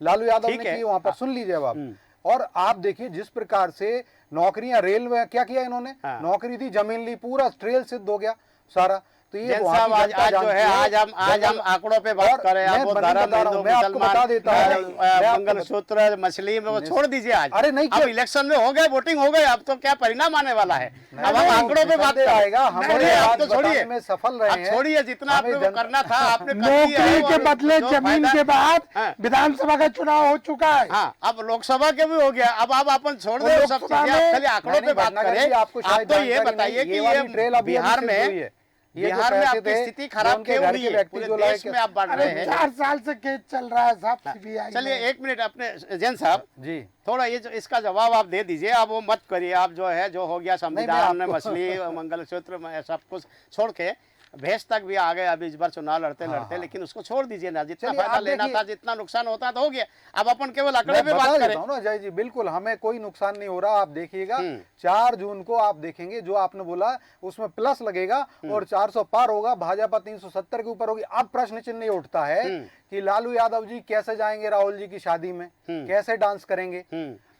लालू यादव ने की। वहां पर सुन लीजिए आप। और आप देखिए जिस प्रकार से नौकरियां, रेल में क्या किया इन्होंने, नौकरी दी, जमीन ली, पूरा ट्रेल सिद्ध हो गया सारा। तो ये जैन वहाँ साहब की आज जनता आज जो है जानती आज हम आंकड़ों पे बात और कर रहे हैं। मैं आप वो बता धर्म रहा हिंदू हूं, मैं आपको मुसलमान बता देता हूं, मैं आपको मंगलसूत्र मछली में वो छोड़ दीजिए आज। अरे नहीं, अब क्यों? इलेक्शन में हो गए, वोटिंग हो गई, अब तो क्या परिणाम आने वाला है। अब हम नहीं, आंकड़ों पे बात कर रहे आएगा, हैं। हम छोड़िए, आप बात तो छोड़िए, बताने में सफल रहे आप हैं। छोड़िए, जितना हमें आपने वो करना था आपने कर दिया है। नौकरी के और बदले जो जमीन फायदा- के बाद हाँ। विधानसभा का चुनाव हो चुका है। हाँ, अब लोकसभा के भी हो गया। अब आप अपन छोड़ वो दे सब लोकसभा चीजें, आप में- खाली आंकड़ों पे बात भटनागर करें। जी, आपको आप शायद तो ये जानकारी बताइए नहीं, कि वाली ये ट्रेल अभी बिहार अभी शुरू हुई में है। ये जो बिहार में पैसे आपकी थे, स्थिति खराब उनके क्यों घर हुई के है? व्यक्ति पूरे जो देश लाए में आप बढ़ अरे रहे हैं। 4 साल से केस चल रहा है साहब सीबीआई चलिए एक मिनट, अपने जैन साहब जी थोड़ा ये जो इसका जवाब आप दे दीजिए। आप वो मत करिए, आप जो है जो हो गया संविधान में आपको- मछली मंगलसूत्र में सब कुछ छोड़ के भैंस तक भी आ गए। अब इस बार चुनाव लड़ते लड़ते, लेकिन उसको छोड़ दीजिए ना। जितना चलिए, फायदा आप लेना देखिए- था, जितना नुकसान होता तो हो गया। अब अपन केवल आंकड़े मैं पे बता बात देता करें। हूं ना अजय जी, बिल्कुल हमें कोई नुकसान नहीं हो रहा। आप देखिएगा 4 जून को आप देखेंगे जो आपने बोला उसमें प्लस लगेगा और 400 पार होगा, भाजपा 370 के ऊपर होगी। अब प्रश्न चिन्ह नहीं उठता है कि लालू यादव जी कैसे जाएंगे राहुल जी की शादी में, कैसे डांस करेंगे।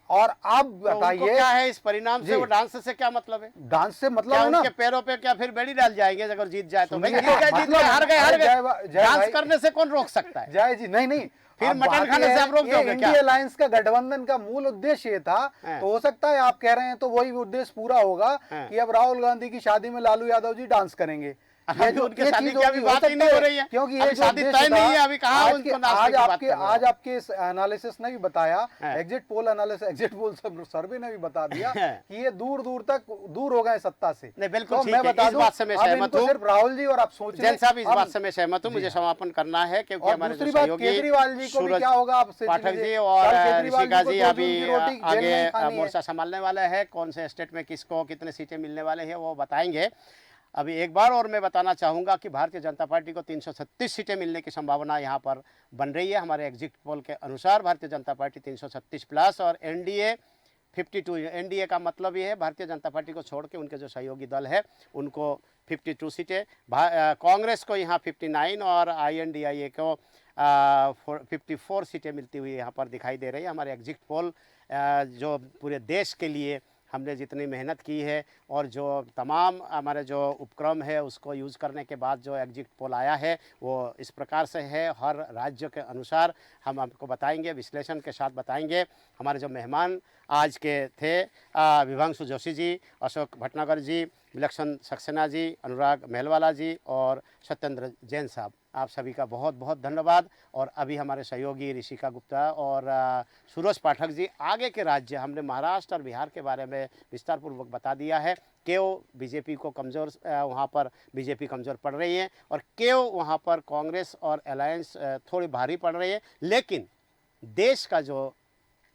और आप तो उनको बताइए क्या है इस परिणाम से? जी। वो डांस से क्या मतलब है? डांस से मतलब क्या है ना, उनके पैरों पे क्या फिर बेड़ी डाल जाएंगे अगर जीत जाए तो? भाई सुनिए, जीत गए, जीत मतलब- गए, हार गए, हार अरे जय गए। डांस भाई- करने से कौन रोक सकता है? जय जी नहीं फिर अब मटन बात खाने ये से है, आप रोक ये दोगे क्या? इंडिया अलायंस का गठबंधन का मूल उद्देश्य ये था। हाँ। तो हो सकता है आप कह रहे हैं तो वही उद्देश्य पूरा होगा हाँ। कि अब राहुल गांधी की शादी में लालू यादव जी डांस करेंगे। अभी उनके ये शादी चीज की अभी हो बात ही सकता नहीं हो रही है। क्योंकि अभी ये जो शादी उद्देश्य तय नहीं है, था, अभी कहाँ आज उनको के- नाचने आज की बात आपके कर रहे हो? आज आपके इस एनालिसिस ने भी बताया, हाँ। Exit poll analysis, exit poll survey ने भी बता दिया हाँ। कि ये दूर दूर तक दूर हो गए सत्ता से। नहीं, बिल्कुल तो ठीक मैं है, बता इस दूं, बात से मैं अब सहमत इनको हूं। सिर्फ राहुल जी और आप सोच जैन साहब इस अब- बात से मैं सहमत हूँ। मुझे समापन करना है क्योंकि और हमारे जो दूसरी बात सहयोगी केजरीवाल जी को भी सूरज क्या होगा आपसे पाठक चीजें- जी और कल केजरीवाल ऋषिका को जी 2 अभी जून की रोटी जेल में आगे खानी है। मोर्चा संभालने वाले हैं। कौन से स्टेट में किसको कितने सीटें मिलने वाले हैं वो बताएंगे। अभी एक बार और मैं बताना चाहूँगा कि भारतीय जनता पार्टी को 336 सीटें मिलने की संभावना यहाँ पर बन रही है। हमारे एग्जिट पोल के अनुसार भारतीय जनता पार्टी 336 प्लस और एनडीए 52। एनडीए का मतलब ये है भारतीय जनता पार्टी को छोड़ के उनके जो सहयोगी दल है उनको 52 सीटें, कांग्रेस को यहाँ 59 और INDIA को 54 सीटें मिलती हुई यहाँ पर दिखाई दे रही है। हमारे एग्जिट पोल जो पूरे देश के लिए हमने जितनी मेहनत की है और जो तमाम हमारे जो उपक्रम है उसको यूज़ करने के बाद जो एग्जिट पोल आया है वो इस प्रकार से है। हर राज्य के अनुसार हम आपको बताएंगे, विश्लेषण के साथ बताएंगे। हमारे जो मेहमान आज के थे विभांशु जोशी जी, अशोक भटनागर जी, विलक्षण सक्सेना जी, अनुराग मेहलवाला जी और सत्येंद्र जैन साहब, आप सभी का बहुत बहुत धन्यवाद। और अभी हमारे सहयोगी ऋषिका गुप्ता और सूरज पाठक जी, आगे के राज्य हमने महाराष्ट्र और बिहार के बारे में विस्तारपूर्वक बता दिया है। क्यों बीजेपी को कमज़ोर वहाँ पर बीजेपी कमज़ोर पड़ रही है और क्यों वहाँ पर कांग्रेस और अलायंस थोड़ी भारी पड़ रही है। लेकिन देश का जो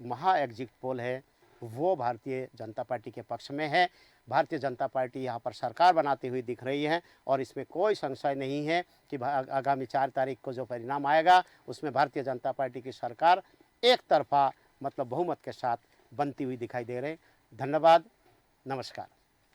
महा एग्जिट पोल है वो भारतीय जनता पार्टी के पक्ष में है। भारतीय जनता पार्टी यहाँ पर सरकार बनाती हुई दिख रही है और इसमें कोई संशय नहीं है कि आगामी 4 तारीख को जो परिणाम आएगा उसमें भारतीय जनता पार्टी की सरकार एक तरफा मतलब बहुमत के साथ बनती हुई दिखाई दे रही। धन्यवाद, नमस्कार।